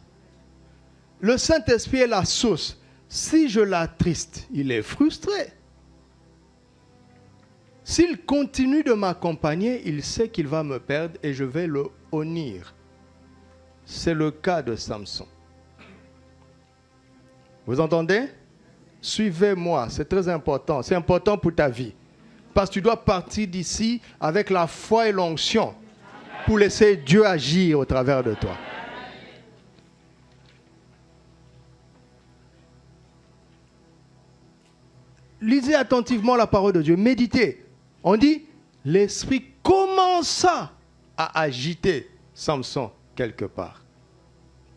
S1: Le Saint-Esprit est la source. Si je l'attriste, il est frustré. S'il continue de m'accompagner, il sait qu'il va me perdre et je vais le honnir. C'est le cas de Samson. Vous entendez? Suivez-moi, c'est très important. C'est important pour ta vie. Parce que tu dois partir d'ici avec la foi et l'onction pour laisser Dieu agir au travers de toi. Lisez attentivement la parole de Dieu. Méditez. On dit, l'esprit commença à agiter Samson quelque part.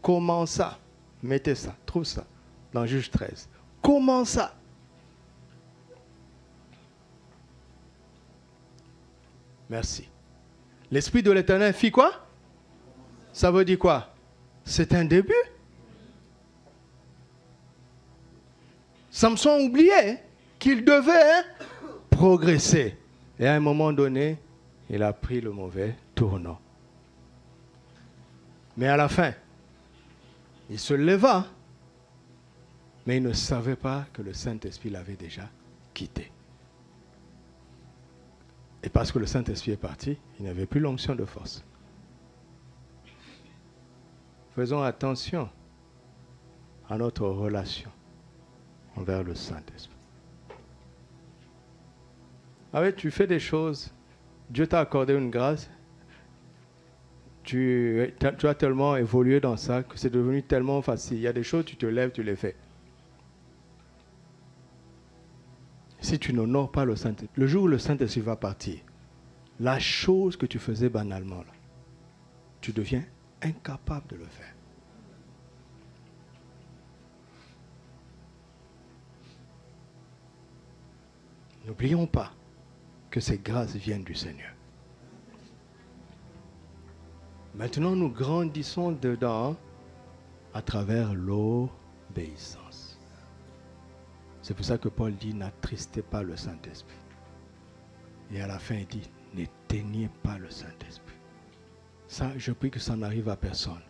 S1: Commença. Mettez ça, trouve ça dans Juge 13. Commença. Merci. L'esprit de l'Éternel fit quoi? Ça veut dire quoi? C'est un début. Samson oubliait qu'il devait progresser. Et à un moment donné, il a pris le mauvais tournant. Mais à la fin, il se leva, mais il ne savait pas que le Saint-Esprit l'avait déjà quitté. Et parce que le Saint-Esprit est parti, il n'avait plus l'onction de force. Faisons attention à notre relation envers le Saint-Esprit. Ah oui, tu fais des choses, Dieu t'a accordé une grâce, tu as tellement évolué dans ça que c'est devenu tellement facile. Il y a des choses, tu te lèves, tu les fais. Si tu n'honores pas le Saint-Esprit, le jour où le Saint-Esprit va partir, la chose que tu faisais banalement, là, tu deviens incapable de le faire. N'oublions pas que ces grâces viennent du Seigneur. Maintenant, nous grandissons dedans à travers l'obéissance. C'est pour ça que Paul dit, n'attristez pas le Saint-Esprit. Et à la fin, il dit, n'éteignez pas le Saint-Esprit. Ça, je prie que ça n'arrive à personne.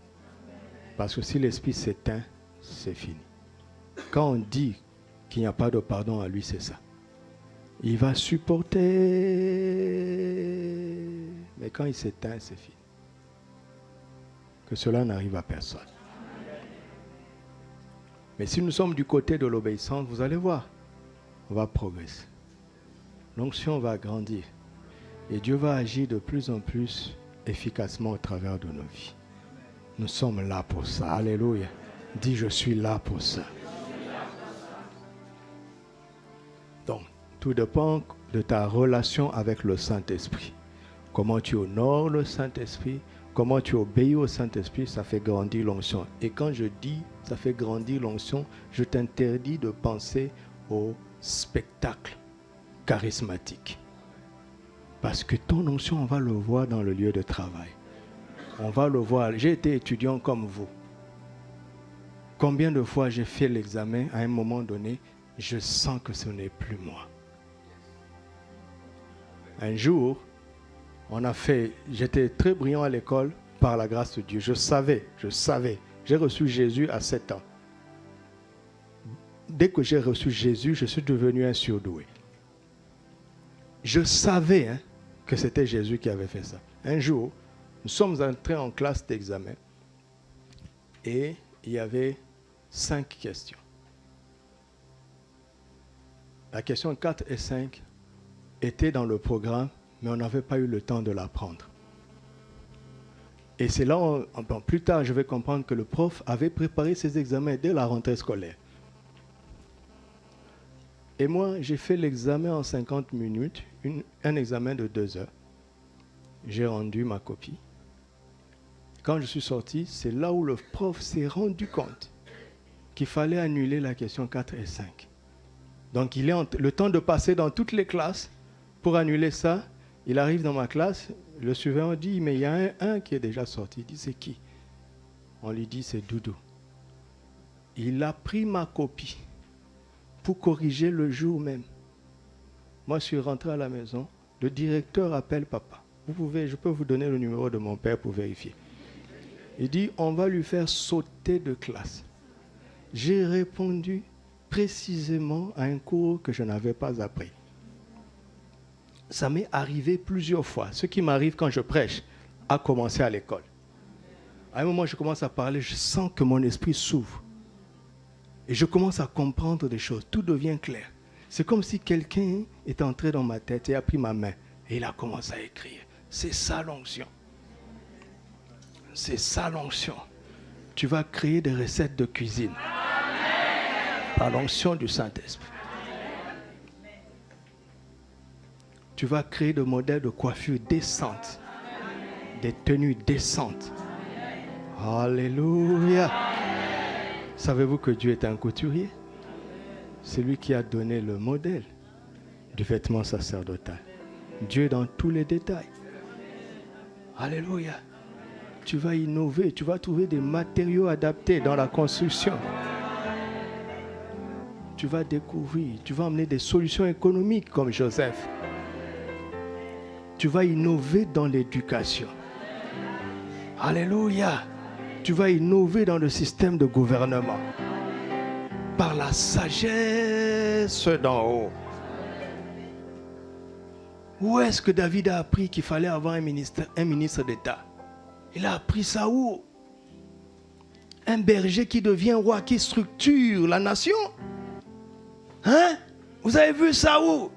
S1: Parce que si l'Esprit s'éteint, c'est fini. Quand on dit qu'il n'y a pas de pardon à lui, c'est ça. Il va supporter. Mais quand il s'éteint, c'est fini. Que cela n'arrive à personne. Mais si nous sommes du côté de l'obéissance, vous allez voir, on va progresser. L'onction va grandir. Et Dieu va agir de plus en plus efficacement au travers de nos vies. Nous sommes là pour ça. Alléluia. Dis, je suis là pour ça. Donc, tout dépend de ta relation avec le Saint-Esprit. Comment tu honores le Saint-Esprit, comment tu obéis au Saint-Esprit, ça fait grandir l'onction. Et quand je dis ça fait grandir l'onction, je t'interdis de penser au spectacle charismatique. Parce que ton onction, on va le voir dans le lieu de travail. On va le voir. J'ai été étudiant comme vous. Combien de fois j'ai fait l'examen, à un moment donné, je sens que ce n'est plus moi. Un jour, j'étais très brillant à l'école par la grâce de Dieu. Je savais. J'ai reçu Jésus à 7 ans. Dès que j'ai reçu Jésus, je suis devenu un surdoué. Je savais que c'était Jésus qui avait fait ça. Un jour, nous sommes entrés en classe d'examen Et il y avait 5 questions. La question 4 et 5 étaient dans le programme, mais on n'avait pas eu le temps de l'apprendre. Et c'est là, plus tard, je vais comprendre que le prof avait préparé ses examens dès la rentrée scolaire. Et moi, j'ai fait l'examen en 50 minutes, un examen de 2 heures. J'ai rendu ma copie. Quand je suis sorti, c'est là où le prof s'est rendu compte qu'il fallait annuler la question 4 et 5. Donc, il est le temps de passer dans toutes les classes pour annuler ça. Il arrive dans ma classe, le surveillant dit, mais il y a un qui est déjà sorti. Il dit, c'est qui? On lui dit, c'est Doudou. Il a pris ma copie pour corriger le jour même. Moi, je suis rentré à la maison. Le directeur appelle papa. Je peux vous donner le numéro de mon père pour vérifier. Il dit, on va lui faire sauter de classe. J'ai répondu précisément à un cours que je n'avais pas appris. Ça m'est arrivé plusieurs fois. Ce qui m'arrive quand je prêche, a commencé à l'école. À un moment, je commence à parler, je sens que mon esprit s'ouvre. Et je commence à comprendre des choses. Tout devient clair. C'est comme si quelqu'un est entré dans ma tête et a pris ma main. Et il a commencé à écrire. C'est ça l'onction. C'est ça l'onction. Tu vas créer des recettes de cuisine. Par l'onction du Saint-Esprit. Tu vas créer des modèles de coiffure décentes. Des tenues décentes. Alléluia. Savez-vous que Dieu est un couturier? C'est lui qui a donné le modèle du vêtement sacerdotal. Dieu est dans tous les détails. Alléluia. Tu vas innover, tu vas trouver des matériaux adaptés dans la construction. Tu vas découvrir, tu vas amener des solutions économiques comme Joseph. Tu vas innover dans l'éducation. Alléluia. Tu vas innover dans le système de gouvernement. Par la sagesse d'en haut. Où est-ce que David a appris qu'il fallait avoir un ministre d'État? Il a appris ça où? Un berger qui devient roi, qui structure la nation. Hein? Vous avez vu ça où?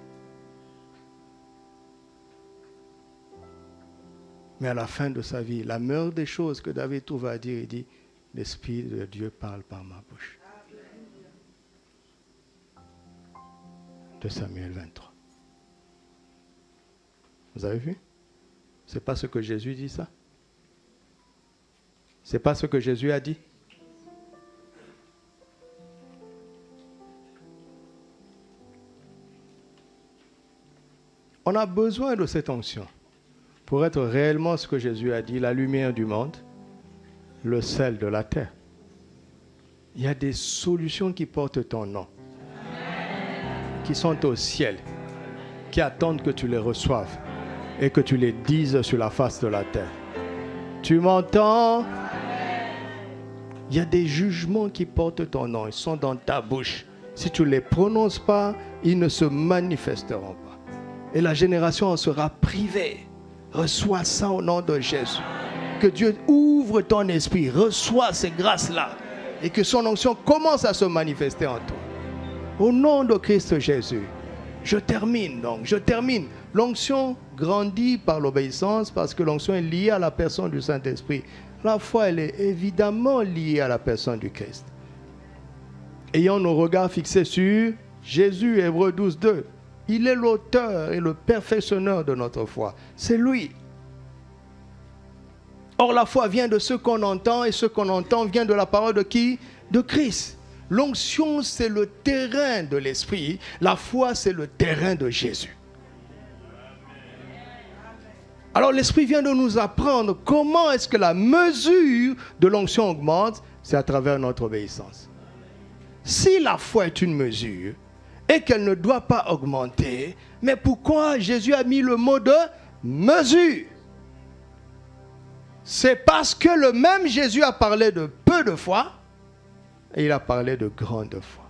S1: Mais à la fin de sa vie, la meilleure des choses que David trouve à dire, il dit, l'Esprit de Dieu parle par ma bouche. De Samuel 23. Vous avez vu? C'est pas ce que Jésus dit, ça? C'est pas ce que Jésus a dit? On a besoin de cette onction pour être réellement ce que Jésus a dit, la lumière du monde, le sel de la terre. Il y a des solutions qui portent ton nom, qui sont au ciel, qui attendent que tu les reçoives et que tu les dises sur la face de la terre. Tu m'entends? Il y a des jugements qui portent ton nom, ils sont dans ta bouche. Si tu ne les prononces pas, ils ne se manifesteront pas. Et la génération en sera privée. Reçois ça au nom de Jésus. Que Dieu ouvre ton esprit, reçois ces grâces-là et que son onction commence à se manifester en toi. Au nom de Christ Jésus, je termine. L'onction grandit par l'obéissance parce que l'onction est liée à la personne du Saint-Esprit. La foi, elle est évidemment liée à la personne du Christ. Ayant nos regards fixés sur Jésus, Hébreux 12, 2. Il est l'auteur et le perfectionneur de notre foi. C'est lui. Or, la foi vient de ce qu'on entend et ce qu'on entend vient de la parole de qui? De Christ. L'onction, c'est le terrain de l'esprit. La foi, c'est le terrain de Jésus. Alors, l'esprit vient de nous apprendre comment est-ce que la mesure de l'onction augmente. C'est à travers notre obéissance. Si la foi est une mesure, et qu'elle ne doit pas augmenter, mais pourquoi Jésus a mis le mot de mesure? C'est parce que le même Jésus a parlé de peu de foi et il a parlé de grande foi.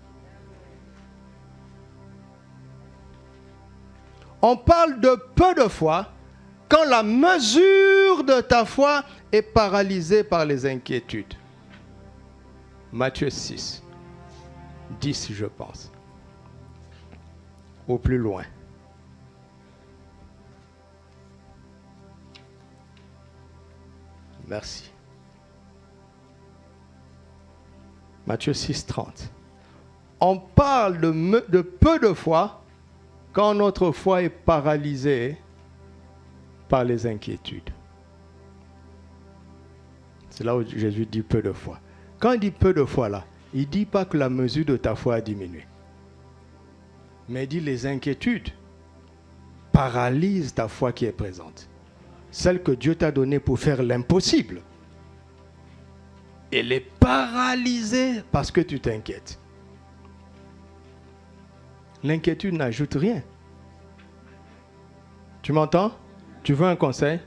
S1: On parle de peu de foi quand la mesure de ta foi est paralysée par les inquiétudes. Matthieu 6, 10, je pense. Au plus loin. Merci. Matthieu 6, 30. On parle de peu de foi quand notre foi est paralysée par les inquiétudes. C'est là où Jésus dit peu de foi. Quand il dit peu de foi là, il ne dit pas que la mesure de ta foi a diminué. Mais il dit les inquiétudes paralysent ta foi qui est présente. Celle que Dieu t'a donnée pour faire l'impossible. Elle est paralysée parce que tu t'inquiètes. L'inquiétude n'ajoute rien. Tu m'entends? Tu veux un conseil?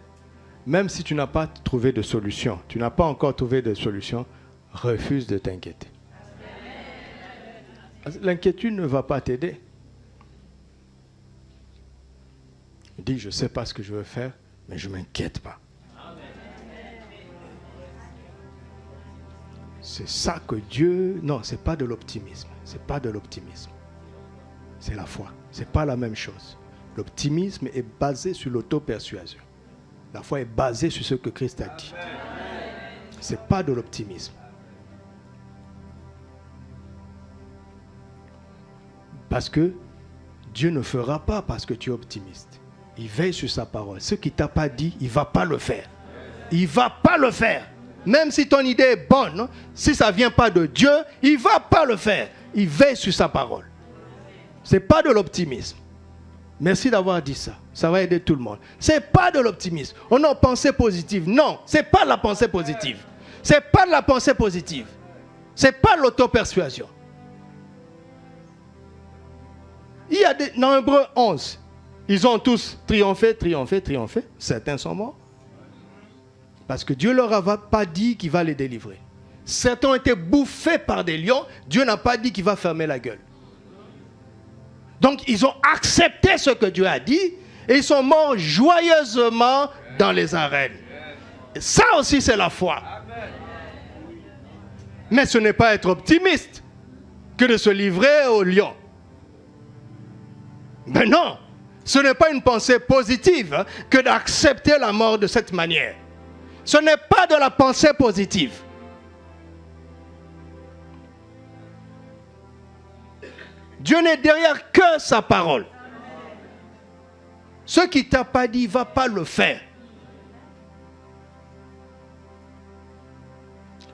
S1: Même si tu n'as pas trouvé de solution, tu n'as pas encore trouvé de solution, refuse de t'inquiéter. L'inquiétude ne va pas t'aider. Dis, je ne sais pas ce que je veux faire, mais je ne m'inquiète pas. C'est ça que Dieu... Non, ce n'est pas de l'optimisme. Ce n'est pas de l'optimisme. C'est la foi. Ce n'est pas la même chose. L'optimisme est basé sur l'auto-persuasion. La foi est basée sur ce que Christ a dit. Ce n'est pas de l'optimisme. Parce que Dieu ne fera pas parce que tu es optimiste. Il veille sur sa parole. Ce qu'il ne t'a pas dit, il ne va pas le faire. Il ne va pas le faire. Même si ton idée est bonne, si ça ne vient pas de Dieu, il ne va pas le faire. Il veille sur sa parole. Ce n'est pas de l'optimisme. Merci d'avoir dit ça. Ça va aider tout le monde. Ce n'est pas de l'optimisme. On a une pensée positive. Non, ce n'est pas de la pensée positive. Ce n'est pas de la pensée positive. Ce n'est pas de l'auto-persuasion. Il y a dans Hébreux 11, ils ont tous triomphé. Certains sont morts. Parce que Dieu ne leur a pas dit qu'il va les délivrer. Certains ont été bouffés par des lions. Dieu n'a pas dit qu'il va fermer la gueule. Donc, ils ont accepté ce que Dieu a dit et ils sont morts joyeusement dans les arènes. Et ça aussi, c'est la foi. Mais ce n'est pas être optimiste que de se livrer aux lions. Mais non, ce n'est pas une pensée positive que d'accepter la mort de cette manière. Ce n'est pas de la pensée positive. Dieu n'est derrière que sa parole. Ce qu'il ne t'a pas dit, il ne va pas le faire.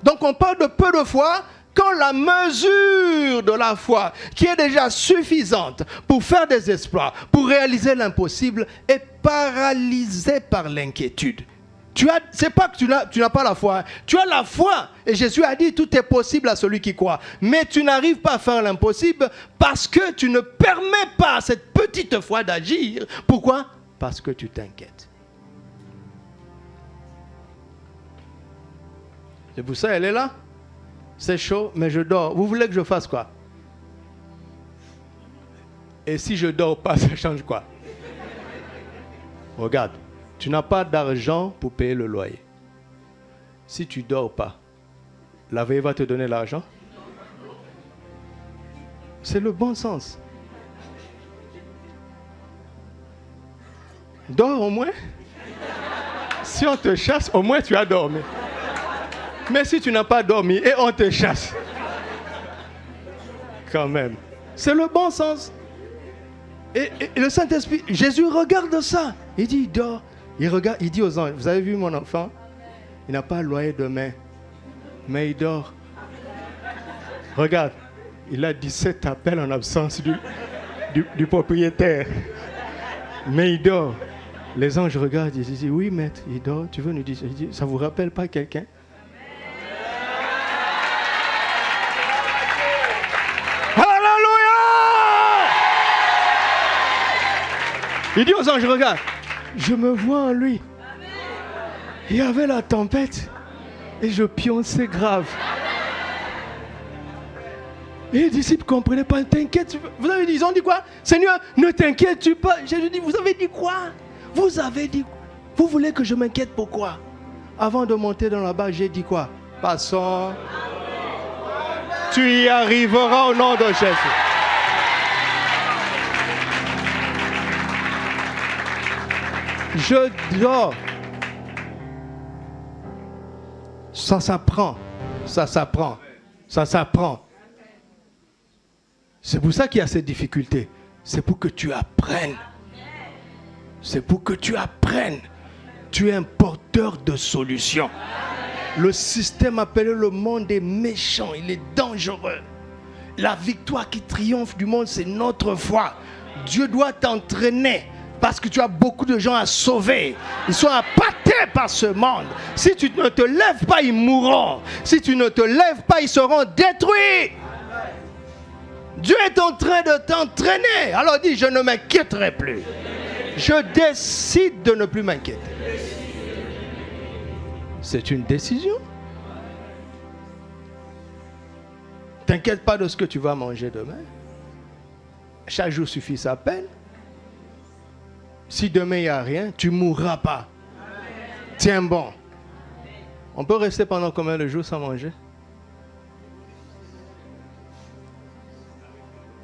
S1: Donc on parle de peu de foi quand la mesure de la foi, qui est déjà suffisante pour faire des exploits, pour réaliser l'impossible, est paralysée par l'inquiétude. C'est pas que tu n'as pas la foi. Tu as la foi. Et Jésus a dit, tout est possible à celui qui croit. Mais tu n'arrives pas à faire l'impossible parce que tu ne permets pas à cette petite foi d'agir. Pourquoi? Parce que tu t'inquiètes. C'est pour ça, elle est là. C'est chaud, mais je dors. Vous voulez que je fasse quoi? Et si je dors pas, ça change quoi? Regarde. Tu n'as pas d'argent pour payer le loyer. Si tu ne dors pas, la veille va te donner l'argent. C'est le bon sens. Dors au moins. Si on te chasse, au moins tu as dormi. Mais si tu n'as pas dormi et on te chasse, quand même, c'est le bon sens. Et le Saint-Esprit, Jésus regarde ça. Il dit, dors. Il regarde, il dit aux anges, vous avez vu mon enfant? Il n'a pas loyer demain, mais il dort. Regarde, il a 17 appels en absence du propriétaire. Mais il dort. Les anges regardent, ils disent, oui maître, il dort. Tu veux nous dire, il dit, ça ne vous rappelle pas quelqu'un? Alléluia! Il dit aux anges, regarde. Je me vois en lui. Il y avait la tempête et je pionçais grave. Et les disciples ne comprenaient pas. T'inquiète. Vous avez dit, ils ont dit quoi? Seigneur, ne t'inquiète-tu pas. Jésus dit, vous avez dit quoi? Vous avez dit quoi? Vous voulez que je m'inquiète pourquoi? Avant de monter dans la barque, j'ai dit quoi? Passons. Tu y arriveras au nom de Jésus. Je dors. Ça s'apprend. Ça s'apprend. Ça s'apprend. C'est pour ça qu'il y a ces difficultés. C'est pour que tu apprennes. C'est pour que tu apprennes. Tu es un porteur de solutions. Le système appelé le monde est méchant. Il est dangereux. La victoire qui triomphe du monde, c'est notre foi. Dieu doit t'entraîner. Parce que tu as beaucoup de gens à sauver. Ils sont appâtés par ce monde. Si tu ne te lèves pas, ils mourront. Si tu ne te lèves pas, ils seront détruits. Dieu est en train de t'entraîner. Alors dis, je ne m'inquiéterai plus. Je décide de ne plus m'inquiéter. C'est une décision. T'inquiète pas de ce que tu vas manger demain. Chaque jour suffit sa peine. Si demain il n'y a rien, tu ne mourras pas. Tiens bon. On peut rester pendant combien de jours sans manger?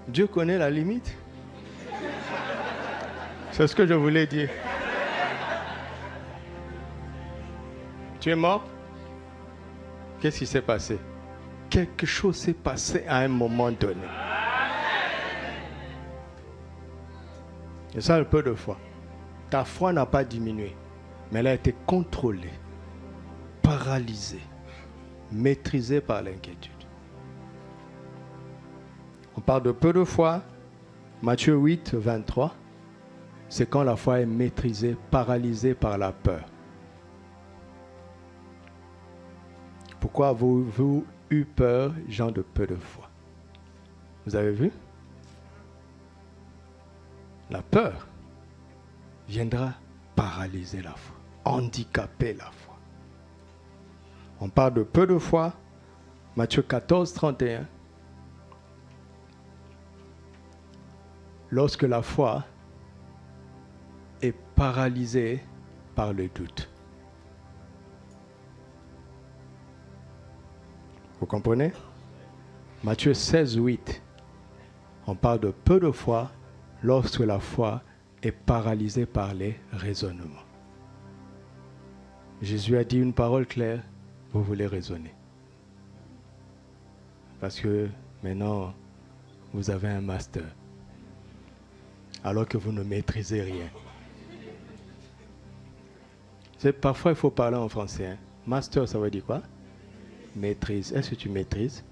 S1: Dieu connaît la limite. C'est ce que je voulais dire. Tu es mort? Qu'est-ce qui s'est passé? Quelque chose s'est passé à un moment donné. Et ça, le peu de foi. Ta foi n'a pas diminué, mais elle a été contrôlée, paralysée, maîtrisée par l'inquiétude. On parle de peu de foi. Matthieu 8, 23. C'est quand la foi est maîtrisée, paralysée par la peur. Pourquoi avez-vous eu peur, gens de peu de foi? Vous avez vu? La peur viendra paralyser la foi, handicaper la foi. On parle de peu de foi. Matthieu 14, 31. Lorsque la foi est paralysée par le doute. Vous comprenez? Matthieu 16, 8. On parle de peu de foi lorsque la foi est paralysée par les raisonnements. Jésus a dit une parole claire, vous voulez raisonner. Parce que maintenant, vous avez un master, alors que vous ne maîtrisez rien. Parfois, il faut parler en français. Hein. Master, ça veut dire quoi? Maîtrise. Est-ce que tu maîtrises?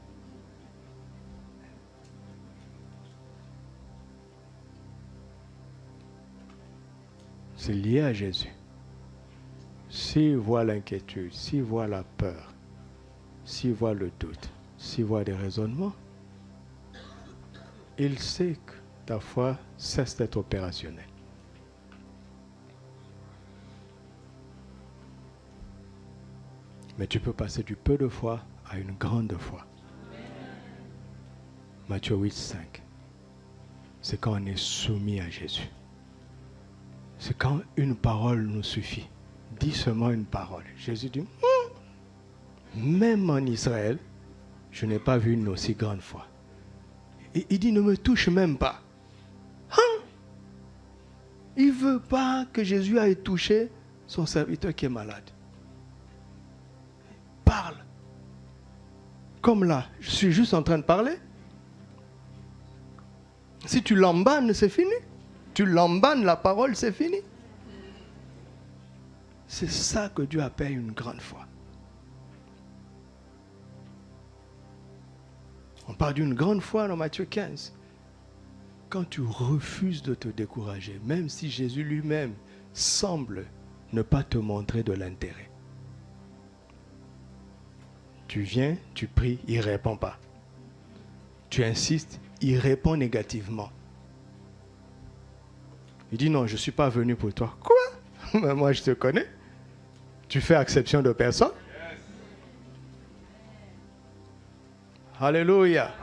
S1: C'est lié à Jésus. S'il voit l'inquiétude, s'il voit la peur, s'il voit le doute, s'il voit des raisonnements, il sait que ta foi cesse d'être opérationnelle. Mais tu peux passer du peu de foi à une grande foi. Matthieu 8, 5. C'est quand on est soumis à Jésus. C'est quand une parole nous suffit. Dis seulement une parole. Jésus dit, même en Israël, je n'ai pas vu une aussi grande foi. Et il dit, ne me touche même pas. Il ne veut pas que Jésus aille toucher son serviteur qui est malade. Parle. Comme là, je suis juste en train de parler. Si tu l'embannes, c'est fini. Tu l'embannes, la parole, c'est fini. C'est ça que Dieu appelle une grande foi. On parle d'une grande foi dans Matthieu 15. Quand tu refuses de te décourager, même si Jésus lui-même semble ne pas te montrer de l'intérêt. Tu viens, tu pries, il ne répond pas. Tu insistes, il répond négativement. Il dit non, je ne suis pas venu pour toi. Quoi? Mais moi, je te connais. Tu fais exception de personne. Yes. Alléluia. Amen.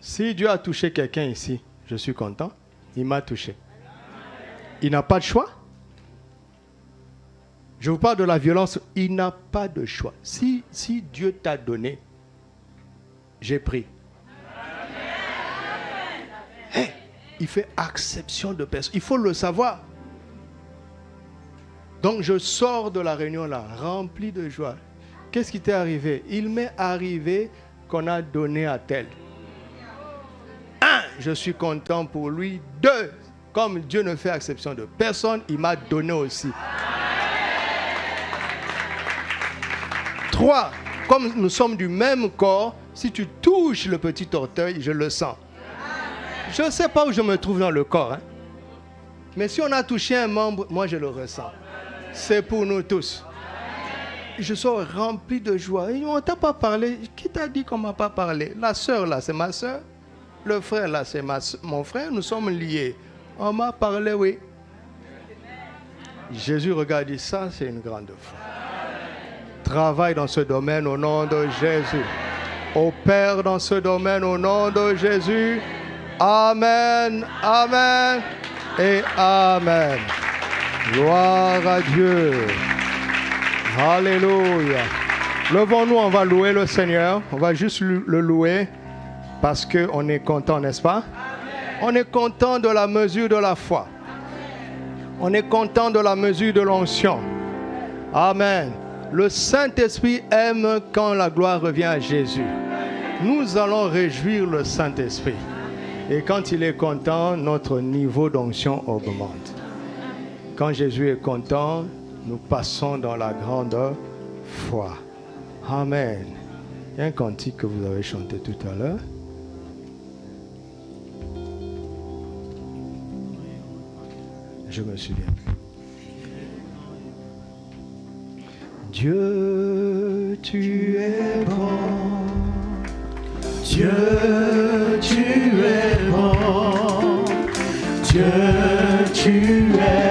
S1: Si Dieu a touché quelqu'un ici, je suis content. Il m'a touché. Il n'a pas de choix. Je vous parle de la violence. Il n'a pas de choix. Si Dieu t'a donné j'ai pris. Hey, il fait acception de personne. Il faut le savoir. Donc je sors de la réunion là, rempli de joie. Qu'est-ce qui t'est arrivé? Il m'est arrivé qu'on a donné à tel. 1, je suis content pour lui. 2, comme Dieu ne fait exception de personne, il m'a donné aussi. 3, comme nous sommes du même corps, si tu touches le petit orteil, je le sens. Je ne sais pas où je me trouve dans le corps. Mais si on a touché un membre, moi je le ressens. C'est pour nous tous. Je suis rempli de joie. Et on ne t'a pas parlé. Qui t'a dit qu'on ne m'a pas parlé? La sœur là, c'est ma sœur. Le frère là, c'est mon frère. Nous sommes liés. On m'a parlé, oui. Jésus regarde, dit ça, c'est une grande foi. Travaille dans ce domaine au nom de Jésus. Opère dans ce domaine au nom de Jésus. Amen, amen et amen. Gloire à Dieu. Alléluia. Levons-nous, on va louer le Seigneur. On va juste le louer parce qu'on est content, n'est-ce pas? Amen. On est content de la mesure de la foi. On est content de la mesure de l'onction. Amen. Le Saint-Esprit aime quand la gloire revient à Jésus. Nous allons réjouir le Saint-Esprit. Et quand il est content, notre niveau d'onction augmente. Quand Jésus est content, nous passons dans la grande foi. Amen. Il y a un cantique que vous avez chanté tout à l'heure. Je me souviens plus. Dieu, tu es bon. Dieu, tu es bon. Dieu, tu es